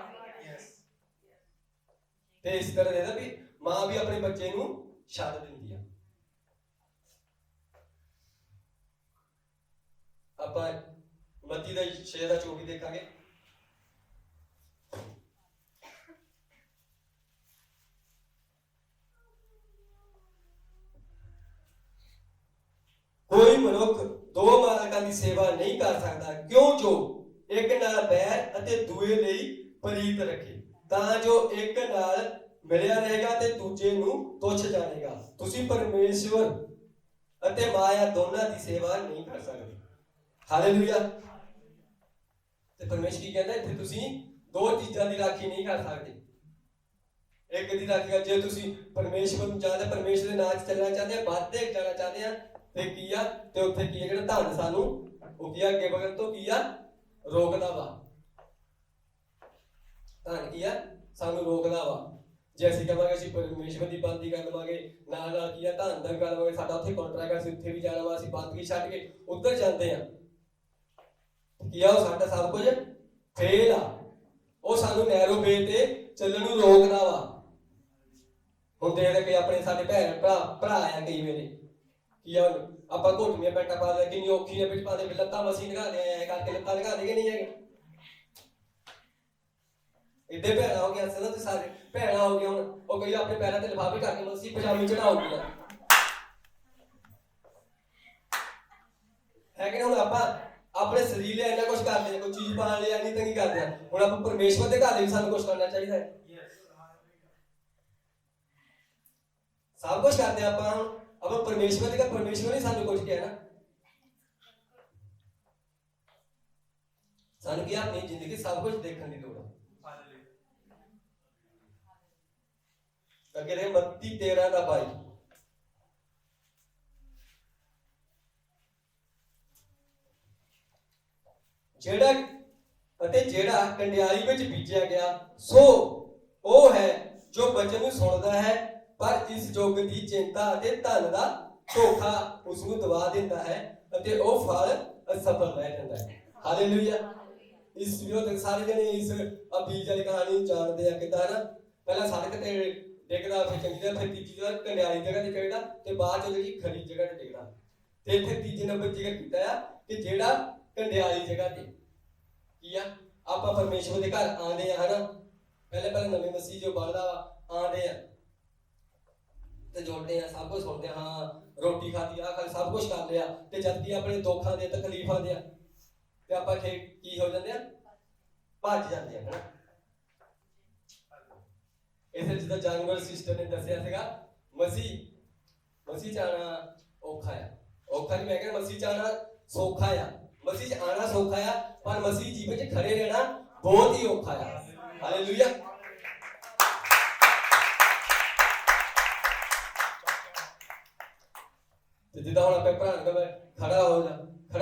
ਤੇ ਇਸ ਤਰ੍ਹਾਂ ਇਹਦਾ ਵੀ ਮਾਂ ਵੀ ਆਪਣੇ ਬੱਚੇ ਨੂੰ ਛੱਡ ਦਿੰਦੀ ਆ। ਆਪਾਂ ਮੱਤੀ ਦਾ 6:24 ਦੇਖਾਂਗੇ। ਕੋਈ ਮਨੁੱਖ 2 ਮਾਲਕਾਂ ਦੀ ਸੇਵਾ ਨਹੀਂ ਕਰ ਸਕਦਾ ਕਿਉਂ ਜੋ ਇੱਕ ਨਾਲ ਬੈਰ ਅਤੇ ਦੂਏ ਲਈ ਪ੍ਰੀਤ ਰੱਖੇ ਤਾਂ ਜੋ ਇੱਕ ਨਾਲ ਮਿਲਿਆ ਰਹੇਗਾ ਤੇ ਦੂਜੇ ਨੂੰ ਤੁੱਛ ਜਾਣੇਗਾ। ਤੁਸੀਂ ਪਰਮੇਸ਼ਵਰ ਅਤੇ ਮਾਇਆ ਦੋਨਾਂ ਦੀ ਸੇਵਾ ਨਹੀਂ ਕਰ ਸਕਦੇ। ਹਾਲੇਲੂਇਆ। ਤੇ ਪਰਮੇਸ਼ਵਰ ਕੀ ਕਹਿੰਦਾ ਇੱਥੇ ਤੁਸੀਂ 2 ਚੀਜ਼ਾਂ ਦੀ ਰਾਖੀ ਨਹੀਂ ਕਰ ਸਕਦੇ। ਇੱਕ ਦੀ ਰਾਖੀ ਜੇ ਤੁਸੀਂ ਪਰਮੇਸ਼ਵਰ ਨੂੰ ਚਾਹਦੇ, ਪਰਮੇਸ਼ਵਰ ਦੇ ਨਾਂ 'ਚ ਚੱਲਣਾ ਚਾਹਦੇ ਆ, ਵੱਧਦੇ ਜਾਣਾ ਚਾਹਦੇ ਆ, ਤੇ ਕੀ ਆ, ਤੇ ਉੱਥੇ ਕੀ ਆ, ਜਿਹੜਾ ਧਨ ਸਾਨੂੰ ਉਹ ਕੀ ਆ ਅੱਗੇ ਵਧਣ ਤੋਂ ਕੀ ਆ ਰੋਕਦਾ ਵਾ। ਧਨ ਕੀ ਆ ਸਾਨੂੰ ਰੋਕਦਾ ਵਾ। ਜੇ ਅਸੀਂ ਕਹਾਂਗੇ ਅਸੀਂ ਪਰਮੇਸ਼ਵਰ ਦੀ ਬੰਦਗੀ ਕਰ ਲਵਾਂਗੇ, ਨਾਲ ਨਾਲ ਕੀ ਆ ਧਨ ਦਾ ਕਰ ਲਵਾਂਗੇ, ਸਾਡਾ ਉੱਥੇ ਕੰਟਰੈਕਟ, ਅਸੀਂ ਉੱਥੇ ਵੀ ਜਾਣਾ ਵਾ, ਅਸੀਂ ਬੰਦਗੀ ਛੱਡ ਕੇ ਉੱਧਰ ਜਾਂਦੇ ਆ, ਕੀ ਆ ਉਹ ਸਾਡਾ ਸਭ ਕੁਝ ਫੇਲ ਆ। ਉਹ ਸਾਨੂੰ ਨੈਰੋ ਵੇ ਤੇ ਚੱਲਣ ਨੂੰ ਰੋਕਦਾ ਵਾ। ਹੁਣ ਦੇਖਦੇ ਕਿ ਆਪਣੇ ਸਾਡੇ ਭਰਾ ਆ ਕਈ ਵੇਲੇ ਕੀ ਆ, ਆਪਾਂ ਘੁੱਟਵੀਆਂ ਪੈਂਟਾਂ ਪਾ ਦੇ, ਕਿੰਨੀ ਔਖੀ ਆ ਵਿੱਚ ਪਾ ਦੇ, ਲੱਤਾਂ ਮਸੀਂ ਲਗਾ ਦੇ, ਐ ਕਰਕੇ ਲੱਤਾਂ ਲਗਾ ਦੇ ਕਿ ਨਹੀਂ ਹੈਗੇ। ਇੱਡੇ ਭੈਣਾਂ ਹੋ ਗਈਆਂ ਸਨ ਤੇ ਸਾਰੇ ਭੈਣਾਂ ਹੋ ਗਈਆਂ। ਹੁਣ ਉਹ ਕਈ ਆਪਣੇ ਪੈਰਾਂ ਤੇ ਲਿਫਾਫੇ ਕਰਕੇ ਮਸੀਂ ਪਜਾਮੀ ਚੜਾਉਂਦੀਆਂ ਹੈ ਕਿ ਹੁਣ ਆਪਾਂ ਆਪਣੇ ਸਰੀਰ ਲਈ ਇੰਨਾ ਕੁਝ ਕਰਦੇ ਆ, ਕੋਈ ਚੀਜ਼ ਪਾਉਣ ਲਈ ਇੰਨੀ ਤੰਗੀ ਕਰਦੇ ਆ। ਹੁਣ ਆਪਾਂ ਪਰਮੇਸ਼ਵਰ ਦੇ ਘਰ ਲਈ ਸਾਨੂੰ ਕੁਝ ਕਰਨਾ ਚਾਹੀਦਾ ਹੈ। ਸਭ ਕੁਝ ਕਰਦੇ ਆਪਾਂ। ਹੁਣ ਆਪਾਂ ਪਰਮੇਸ਼ਵਰ ਦੇ ਘਰ, ਪਰਮੇਸ਼ਵਰ ਨੇ ਸਾਨੂੰ ਕੁਝ ਕਿਹਾ ਨਾ, ਸਾਨੂੰ ਕੀ ਆਪਣੀ ਜ਼ਿੰਦਗੀ ਸਭ ਕੁਝ ਦੇਖਣ ਦੀ ਲੋੜ ਹੈ। ਅੱਗੇ ਦੇ ਮੱਤੀ 13:22 ਜਿਹੜਾ ਕੰਡਿਆਈ ਵਿੱਚ ਬੀਜਿਆ ਗਿਆ ਸੋ ਉਹ ਹੈ ਜੋ ਬਚਨ ਨੂੰ ਸੁਣਦਾ ਹੈ, ਪਰ ਇਸ ਯੁੱਗ ਦੀ ਚਿੰਤਾ ਅਤੇ ਧਨ ਦਾ ਧੋਖਾ ਉਸ ਨੂੰ ਦਬਾ ਦਿੰਦਾ ਹੈ ਅਤੇ ਉਹ ਫਲ ਅਸਫਲ ਰਹਿ ਜਾਂਦਾ ਹੈ। ਹਾਲੇਲੂਇਆ। ਇਸ ਵੀਡੀਓ ਤੇ ਸਾਰੇ ਜਣੇ ਇਸ ਬੀਜ ਵਾਲੀ ਕਹਾਣੀ ਜਾਣਦੇ ਆ ਕਿਦਾਂ ਨਾ, ਪਹਿਲਾਂ ਸੜਕ ਤੇ ਡਿੱਗਦਾ, ਫਿਰ ਚੰਗੀ ਤਰ੍ਹਾਂ, ਫਿਰ ਤੀਜੀ ਜਗ੍ਹਾ ਕੰਡਿਆਲੀ ਜਗ੍ਹਾ ਤੇ ਚੜ੍ਹਦਾ, ਤੇ ਬਾਅਦ ਚ ਜਿਹੜੀ ਖਰੀ ਜਗ੍ਹਾ ਤੇ ਡਿੱਗਦਾ। ਤੇ ਇੱਥੇ ਤੀਜੇ ਨੰਬਰ ਜ਼ਿਕਰ ਕੀਤਾ ਆ ਕਿ ਜਿਹੜਾ ਕੰਡਿਆਲੀ ਜਗ੍ਹਾ ਤੇ ਕੀ ਆ, ਆਪਾਂ ਪਰਮੇਸ਼ਵਰ ਦੇ ਘਰ ਆਉਂਦੇ ਆ ਹਨਾ, ਪਹਿਲੇ ਨਵੇਂ ਮਸੀਹ ਜੋ ਬਣਦਾ ਵਾ ਆਉਂਦੇ ਆ ਤੇ ਜੋੜਦੇ ਆ, ਸਭ ਕੁਝ ਸੁਣਦੇ ਆ, ਹਾਂ ਰੋਟੀ ਖਾਦੀ ਆ ਖਾਲੀ, ਸਭ ਕੁਝ ਕਰ ਲਿਆ, ਤੇ ਜਦ ਕਿ ਆਪਣੇ ਦੁੱਖਾਂ ਦੇ ਤਕਲੀਫਾਂ ਦੇ ਆ ਤੇ ਆਪਾਂ ਕੀ ਹੋ ਜਾਂਦੇ ਆ, ਭੱਜ ਜਾਂਦੇ ਆ ਹਨਾ। ਇਸੇ ਜਿੱਦਾਂ ਜਾਨਵਰ ਸਿਸਟਰ ਨੇ ਦੱਸਿਆ ਸੀਗਾ, ਮਸੀਹ ਚ ਆਉਣਾ ਔਖਾ ਆ, ਔਖਾ ਨਹੀਂ ਮੈਂ ਕਹਿੰਦਾ, ਮਸੀਹ ਚ ਆਉਣਾ ਸੌਖਾ ਆ। ਮਸੀਹ ਚ ਆਉਣਾ ਸੌਖਾ ਆ, ਪਰ ਮਸੀਹ ਜੀਵਨ ਚ ਖੜੇ ਰਹਿਣਾ ਬਹੁਤ ਹੀ ਔਖਾ ਆ। ਹਾਲੇਲੂਇਆ। ਤੇ ਜਿੱਦਾਂ ਹੁਣ ਆਪਣੇ ਭਰਾ ਨੂੰ ਖੜਾ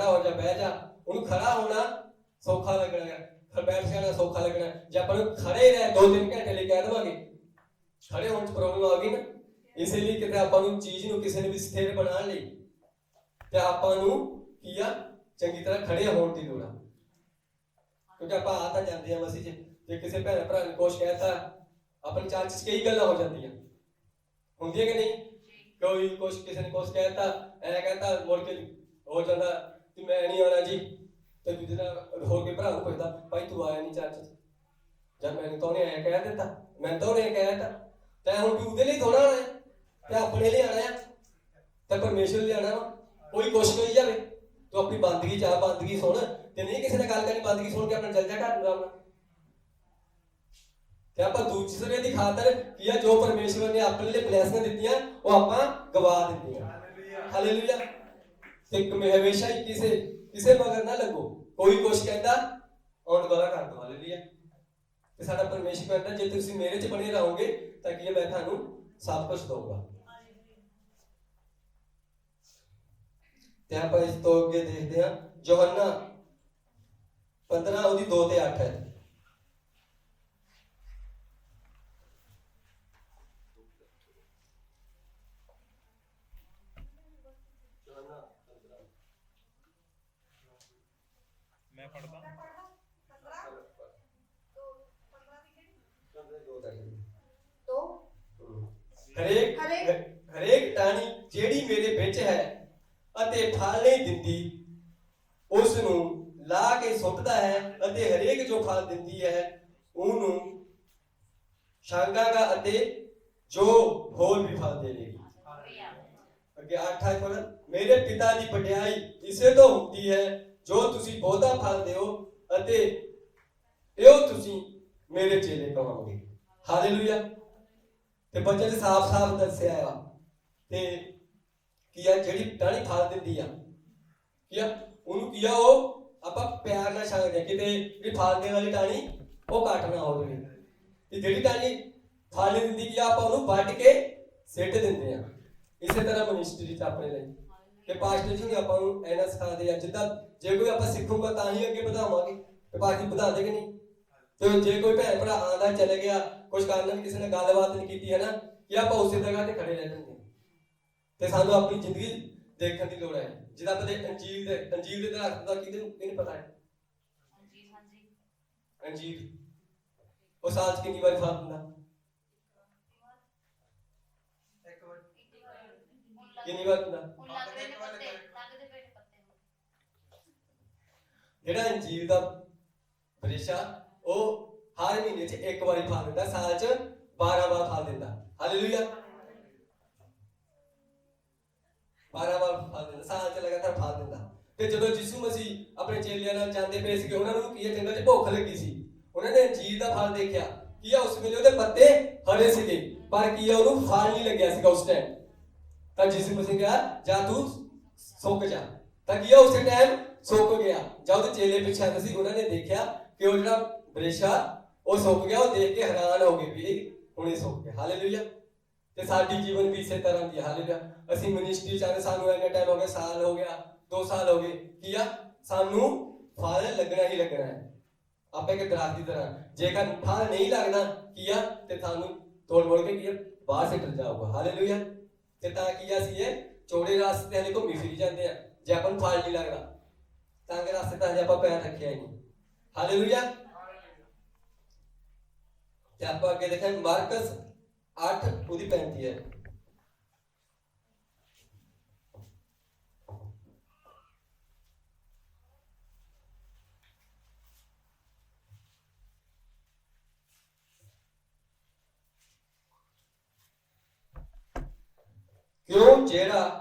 ਹੋ ਜਾ ਬਹਿ ਜਾ, ਉਹਨੂੰ ਖੜਾ ਹੋਣਾ ਸੌਖਾ ਲੱਗਣਾ ਹੈ, ਬੈਠ ਜਾਣਾ ਸੌਖਾ ਲੱਗਣਾ। ਜੇ ਆਪਾਂ ਨੂੰ ਖੜੇ ਰਹਿ 2-3 ਘੰਟੇ ਲਈ ਕਹਿ ਦੇਵਾਂਗੇ, ਖੜੇ ਹੋਣ 'ਚ ਪ੍ਰੋਬਲਮ ਆ ਗਈ ਨਾ। ਇਸੇ ਲਈ ਕਿਤੇ ਆਪਾਂ ਨੂੰ ਚੀਜ਼ ਨੂੰ ਕਿਸੇ ਨੇ ਵੀ ਸਥਿਰ ਬਣਾਉਣ ਲਈ ਤੇ ਆਪਾਂ ਨੂੰ ਕੀ ਆ, ਚੰਗੀ ਤਰ੍ਹਾਂ ਖੜੇ ਹੋਣ ਦੀ ਲੋੜ ਆ। ਕਿਉਂਕਿ ਆਪਾਂ ਆ ਤਾਂ ਜਾਂਦੇ ਆ ਮਸੀਹ 'ਚ, ਜੇ ਕਿਸੇ ਭੈਣ ਭਰਾ ਨੇ ਕੁਛ ਕਹਿਤਾ, ਆਪਣੇ ਚਰਚ 'ਚ ਕਈ ਗੱਲਾਂ ਹੋ ਜਾਂਦੀਆਂ ਹੁੰਦੀਆਂ ਕਿ ਨਹੀਂ। ਕੋਈ ਕੁਛ ਕਿਸੇ ਨੇ ਕੁਛ ਕਹਿਤਾ, ਐ ਕਹਿੰਦਾ, ਮੁੜ ਕੇ ਹੋ ਜਾਂਦਾ ਕਿ ਮੈਂ ਨਹੀਂ ਆਉਣਾ ਜੀ, ਤੇ ਦੂਜੇ ਨਾਲ ਹੋਰ ਕੇ ਭਰਾ ਨੂੰ ਪੁੱਛਦਾ, ਭਾਈ ਤੂੰ ਆਇਆ ਨਹੀਂ ਚਰਚ 'ਚ, ਜਦ ਮੈਨੂੰ ਤਾਂ ਉਹਨੇ ਐ ਕਹਿ ਦਿੱਤਾ, ਮੈਂ ਤਾਂ ਉਹਨੇ ਕਹਿ ਦਿੱਤਾ, ਤੇ ਹੁਣ ਤੂੰ ਉਹਦੇ ਲਈ ਥੋੜਾ ਆਉਣਾ ਹੈ, ਤੇ ਆਪਣੇ ਲਈ ਆਉਣਾ ਆ, ਤੇ ਪਰਮੇਸ਼ਵਰ ਲਈ ਆਉਣਾ ਵਾ। ਕੋਈ ਕੁਛ ਕਹੀ ਜਾਵੇ, ਤੂੰ ਆਪਣੀ ਬੰਦਗੀ ਚਾਹ, ਬੰਦਗੀ ਸੁਣ, ਤੇ ਨਹੀਂ ਕਿਸੇ ਨੇ ਗੱਲ ਕਰਨੀ, ਬੰਦਗੀ ਸੁਣ ਕੇ ਆਪਣਾ ਚੱਲ ਜਾ ਘਰ ਨੂੰ ਆਉਣਾ। ਤੇ ਆਪਾਂ ਦੂਸਰੇ ਦੀ ਖਾਤਰ ਕੀ ਆ, ਜੋ ਪਰਮੇਸ਼ਵਰ ਨੇ ਆਪਣੇ ਲਈ ਬਲੈਸਿੰਗਾਂ ਦਿੱਤੀਆਂ ਉਹ ਆਪਾਂ ਗਵਾ ਦਿੰਦੇ ਆ। ਹਾਲੇਲੂਇਆ। ਤੇ ਹਮੇਸ਼ਾ ਹੀ ਕਿਸੇ ਮਗਰ ਨਾ ਲੱਗੋ, ਕੋਈ ਕੁਛ ਕਹਿੰਦਾ ਆਉਣ ਵਾਲਾ ਕਰ ਦੋ। ਹਾਲੇਲੂਇਆ। ਤੇ ਸਾਡਾ ਪਰਮੇਸ਼ਵਰ ਕਹਿੰਦਾ ਜੇ ਤੁਸੀਂ ਮੇਰੇ 'ਚ ਬਣੇ ਰਹੋਗੇ ਤਾਂ ਕੀ ਮੈਂ ਤੁਹਾਨੂੰ ਸਭ ਕੁਝ ਦਊਗਾ। ਤੇ ਆਪਾਂ ਇਸ ਤੋਂ ਅੱਗੇ ਦੇਖਦੇ ਹਾਂ ਯੋਹੰਨਾ 15 ਉਹਦੀ 2 ਤੇ 8 ਹੈ। मैं पढ़ता ਹਰੇਕ ਟਾਹਣੀ ਜਿਹੜੀ ਮੇਰੇ ਵਿੱਚ ਹੈ ਅਤੇ ਫਲ ਨਹੀਂ ਦਿੰਦੀ, ਉਸ ਨੂੰ ਲਾ ਕੇ ਸੁੱਟਦਾ ਹੈ, ਅਤੇ ਹਰੇਕ ਜੋ ਫਲ ਦਿੰਦੀ ਹੈ ਉਹਨੂੰ ਛਾਂਗਾਗਾ ਅਤੇ ਜੋ ਹੋਰ ਵੀ ਫਲ ਦੇਵੇਗੀ। ਅੱਗੇ 8 ਕੋਲ, ਮੇਰੇ ਪਿਤਾ ਦੀ ਵਡਿਆਈ ਇਸੇ ਤੋਂ ਹੁੰਦੀ ਹੈ ਜੋ ਤੁਸੀਂ ਬਹੁਤਾ ਫਲ ਦਿਓ ਅਤੇ ਇਹੋ ਤੁਸੀਂ ਮੇਰੇ ਚੇਲੇ ਕਹਾਂਗੇ। ਹਾਲੇਲੂਇਆ। ਤੇ ਬੱਚੇ ਨੇ ਸਾਫ਼ ਦੱਸਿਆ ਆ। ਤੇ ਕੀ ਆ, ਜਿਹੜੀ ਟਾਹਣੀ ਫਲ ਦਿੰਦੀ ਆ ਕੀ ਆ, ਉਹਨੂੰ ਕੀ ਆ, ਉਹ ਆਪਾਂ ਪਿਆਰ ਨਾਲ ਛਾਂਗਦੇ ਆ, ਕਿਤੇ ਜਿਹੜੀ ਫਲ ਦੇਣ ਵਾਲੀ ਟਾਹਣੀ ਉਹ ਕੱਟ ਨਾ ਹੋ ਜਾਵੇ। ਤੇ ਜਿਹੜੀ ਟਾਹਣੀ ਫਲ ਨਹੀਂ ਦਿੰਦੀ ਕਿ ਆਪਾਂ ਉਹਨੂੰ ਵੱਢ ਕੇ ਸਿੱਟ ਦਿੰਦੇ ਆ। ਇਸੇ ਤਰ੍ਹਾਂ ਮਿਨਿਸਟਰੀ 'ਚ ਆਪਣੇ ਲਈ ਕਿ ਪਾਸਟਰ ਜੀ ਨੇ ਆਪਾਂ ਨੂੰ ਐਨਾ ਸਿਖਾਉਂਦੇ ਆ, ਜਿੱਦਾਂ ਜੇ ਕੋਈ ਆਪਾਂ ਸਿੱਖੂਗਾ ਤਾਂ ਹੀ ਅੱਗੇ ਵਧਾਵਾਂਗੇ, ਤੇ ਪਾਸਟਰ ਵਧਾ ਦੇਗੇ ਨਹੀਂ। ਤੇ ਜੇ ਕੋਈ ਭੈਣ ਭਰਾ ਆਂਦਾ ਚਲੇ ਗਿਆ, ਕੁਝ ਕਾਰਨ ਕਿਸੇ ਨੇ ਗੱਲਬਾਤ ਨਹੀਂ ਕੀਤੀ ਹੈ ਨਾ, ਕਿ ਆਪਾਂ ਉਸੇ ਜਗ੍ਹਾ ਤੇ ਖੜੇ ਰਹਿ ਜਾਂਦੇ। ਤੇ ਸਾਨੂੰ ਆਪਣੀ ਜ਼ਿੰਦਗੀ ਦੇਖਣ ਦੀ ਲੋੜ ਹੈ। ਜਿੱਦਾਂ ਆਪਾਂ ਅੰਜੀਰ ਦੇ ਦਰਖਤ ਦਾ ਕਿਹਨੂੰ ਪਤਾ ਹੈ? ਅੰਜੀਰ ਉਹ ਸਾਲ 'ਚ ਕਿੰਨੀ ਵਾਰੀ ਫਲ ਦਿੰਦਾ? ਕਿੰਨੀ ਵਾਰ ਦਿੰਦਾ? ਜਿਹੜਾ ਅੰਜੀਰ ਦਾ ਵ੍ਰਿਸ਼ ਆ ਉਹ ਹਰ ਮਹੀਨੇ 'ਚ ਇੱਕ ਵਾਰੀ ਫਲ ਦਿੰਦਾ, ਸਾਲ 'ਚ 12 ਵਾਰ ਫਲ ਦਿੰਦਾ। ਹਾਲੇਲੂਇਆ। 12 ਵਾਰ ਫਲ ਦਿੰਦਾ, ਸਾਲ 'ਚ ਲਗਾਤਾਰ ਫਲ ਦਿੰਦਾ। ਤੇ ਜਦੋਂ ਯਿਸੂ ਮਸੀਹ ਆਪਣੇ ਚੇਲਿਆਂ ਨਾਲ ਜਾਂਦੇ ਪਏ ਸੀਗੇ, ਉਹਨਾਂ ਨੂੰ ਕੀ ਜੰਗਲ 'ਚ ਭੁੱਖ ਲੱਗੀ ਸੀ। ਉਹਨਾਂ ਨੇ ਅੰਜੀਰ ਦਾ ਫਲ ਦੇਖਿਆ, ਕੀ ਆ ਉਸ ਵੇਲੇ ਉਹਦੇ ਪੱਤੇ ਹਰੇ ਸੀਗੇ, ਪਰ ਕੀ ਆ ਉਹਨੂੰ ਫਲ ਨਹੀਂ ਲੱਗਿਆ ਸੀਗਾ ਉਸ ਟਾਈਮ। ਤਾਂ ਯਿਸੂ ਮਸੀਹ ਕਿਹਾ ਜਾ ਤੂੰ ਸੁੱਕ ਜਾ, ਤਾਂ ਕੀ ਆ ਉਸੇ ਟਾਈਮ ਸੁੱਕ ਗਿਆ। ਜਦ ਉਹਦੇ ਚੇਲੇ ਪਿੱਛੇ ਆਏ ਸੀ, ਉਹਨਾਂ ਨੇ ਦੇਖਿਆ ਕਿ ਉਹ ਜਿਹੜਾ ਵ੍ਰਿਸ਼ ਆ ਉਹ ਸੁੱਕ ਗਿਆ। ਉਹ ਦੇਖ ਕੇ ਹੈਰਾਨ ਹੋ ਗਏ ਵੀ ਹੁਣੇ ਸੁੱਕ ਗਿਆ। ਹਾਲੇਲੂਇਆ। ਤੇ ਸਾਡੀ ਜੀਵਨ ਵੀ ਇਸੇ ਤਰ੍ਹਾਂ ਦੀ। ਹਾਲੇਲੂਇਆ। ਅਸੀਂ ਮਿਨਿਸਟਰੀ ਚਾਹੇ ਸਾਨੂੰ ਇੰਨਾ ਟਾਈਮ ਹੋ ਗਿਆ, ਸਾਲ ਹੋ ਗਿਆ, 2 ਸਾਲ ਹੋ ਗਏ, ਕੀ ਆ ਸਾਨੂੰ ਫਲ ਲੱਗਣਾ ਹੀ ਲੱਗਣਾ ਹੈ। ਆਪਾਂ ਇੱਕ ਦਰਖਤ ਦੀ ਤਰ੍ਹਾਂ, ਜੇਕਰ ਫਲ ਨਹੀਂ ਲੱਗਦਾ ਕੀ ਆ ਤੇ ਸਾਨੂੰ ਤੋੜ ਮੋੜ ਕੇ ਕੀ ਆ ਬਾਹਰ ਸਿੱਟ ਜਾਊਗਾ। ਹਾਲੇਲੂਇਆ। ਤੇ ਤਾਂ ਕੀ ਆ ਅਸੀਂ ਇਹ ਚੌੜੇ ਰਸਤੇ ਹਲੇ ਘੁੰਮੀ ਫਿਰੀ ਜਾਂਦੇ ਆ, ਜੇ ਆਪਾਂ ਨੂੰ ਫਲ ਨਹੀਂ ਲੱਗਦਾ ਤਾਂ ਕਿ ਰਸਤੇ ਤਾਂ ਹਜੇ ਆਪਾਂ ਪੈਰ ਰੱਖਿਆ ਹੀ ਨਹੀਂ। ਹਾਲੇਲੂਇਆ। ਤੇ ਆਪਾਂ ਅੱਗੇ ਦੇਖਾਂ ਮਾਰਕਸ 8 ਉਹਦੀ 35 ਹੈ। ਕਿਉਂ ਜਿਹੜਾ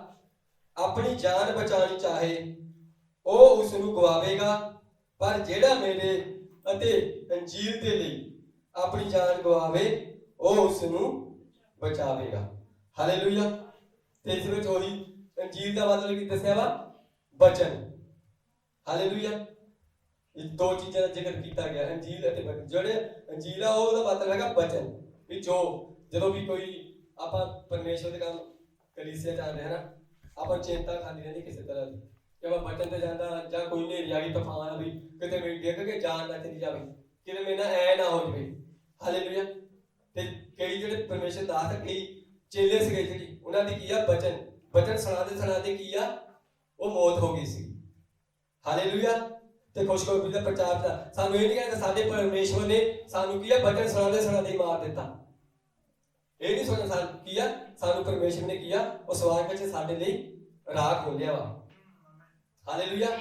ਆਪਣੀ ਜਾਨ ਬਚਾਉਣੀ ਚਾਹੇ ਉਹ ਉਸ ਨੂੰ ਗਵਾਵੇਗਾ, ਪਰ ਜਿਹੜਾ ਮੇਰੇ ਅਤੇ ਅੰਜੀਰ ਦੇ ਲਈ ਆਪਣੀ ਜਾਨ ਗਵਾਵੇ ਉਹ ਉਸ ਨੂੰ ਬਚਾਵੇਗਾ। ਹਾਲੇਲੂਇਆ। ਤੇ ਇਸ ਵਿੱਚ ਉਹੀ ਅੰਜੀਰ ਦਾ ਮਤਲਬ ਕੀ ਦੱਸਿਆ ਵਾ? ਬਚਨ। ਹਾਲੇਲੂਇਆ। ਇਹ ਦੋ ਚੀਜ਼ਾਂ ਦਾ ਜ਼ਿਕਰ ਕੀਤਾ ਗਿਆ, ਅੰਜੀਰ ਅਤੇ ਬਚਨ। ਜਿਹੜੇ ਅੰਜੀਰ ਆ ਉਹਦਾ ਮਤਲਬ ਹੈਗਾ ਬਚਨ, ਵੀ ਜਦੋਂ ਵੀ ਕੋਈ ਆਪਾਂ ਪਰਮੇਸ਼ਵਰ ਦੇ ਕੰਮ ਕਲੀਸਿਆ ਜਾਂਦੇ ਹਨ, ਆਪਾਂ ਚਿੰਤਾ ਖਾਂਦੀ ਰਹਿੰਦੀ ਕਿਸੇ ਤਰ੍ਹਾਂ ਦੀ ਕਿ ਆਪਾਂ ਬਚਨ ਤੇ ਜਾਂਦਾ, ਜਾਂ ਕੋਈ ਹਨੇਰੀ ਆ ਗਈ, ਤੂਫਾਨ ਵੀ ਕਿਤੇ ਮੇਰੀ ਡਿੱਗ ਕੇ ਜਾਨ ਨਾ ਚਲੀ ਜਾਵੇ, ਕਿਤੇ ਮੇਰੇ ਨਾਲ ਐ ਨਾ ਹੋ ਜਾਵੇ। ਹਾਲੇਲੂਇਆ। ਤੇ ਕਈ ਜਿਹੜੇ ਪਰਮੇਸ਼ਰ ਦਾਸ, ਕਈ ਚੇਲੇ ਸੀਗੇ ਜਿਹੜੀ ਉਹਨਾਂ ਦੀ ਕੀ ਆ ਬਚਨ ਸੁਣਾਦੇ ਕੀ ਆ ਉਹ ਮੌਤ ਹੋ ਗਈ ਸੀ। ਹਾਲੇਲੂਇਆ। ਤੇ ਖੁਸ਼ਖਬਰੀ ਦਾ ਪ੍ਰਚਾਰ ਦਾ ਸਾਨੂੰ ਇਹ ਨਹੀਂ ਕਹਿੰਦਾ ਸਾਡੇ ਪਰਮੇਸ਼ਵਰ ਨੇ ਸਾਨੂੰ ਕੀ ਆ ਬਚਨ ਸੁਣਾਦੇ ਹੀ ਮਾਰ ਦਿੱਤਾ। ਇਹ ਨਹੀਂ ਸੋਚਣਾ ਸਾਨੂੰ ਕੀ ਆ, ਸਾਨੂੰ ਪਰਮੇਸ਼ਵਰ ਨੇ ਕੀ ਆ ਉਹ ਸਵਾਰਗ ਵਿੱਚ ਸਾਡੇ ਲਈ ਰਾਹ ਖੋਲਿਆ ਵਾ। ਹਾਲੇਲੂਇਆ।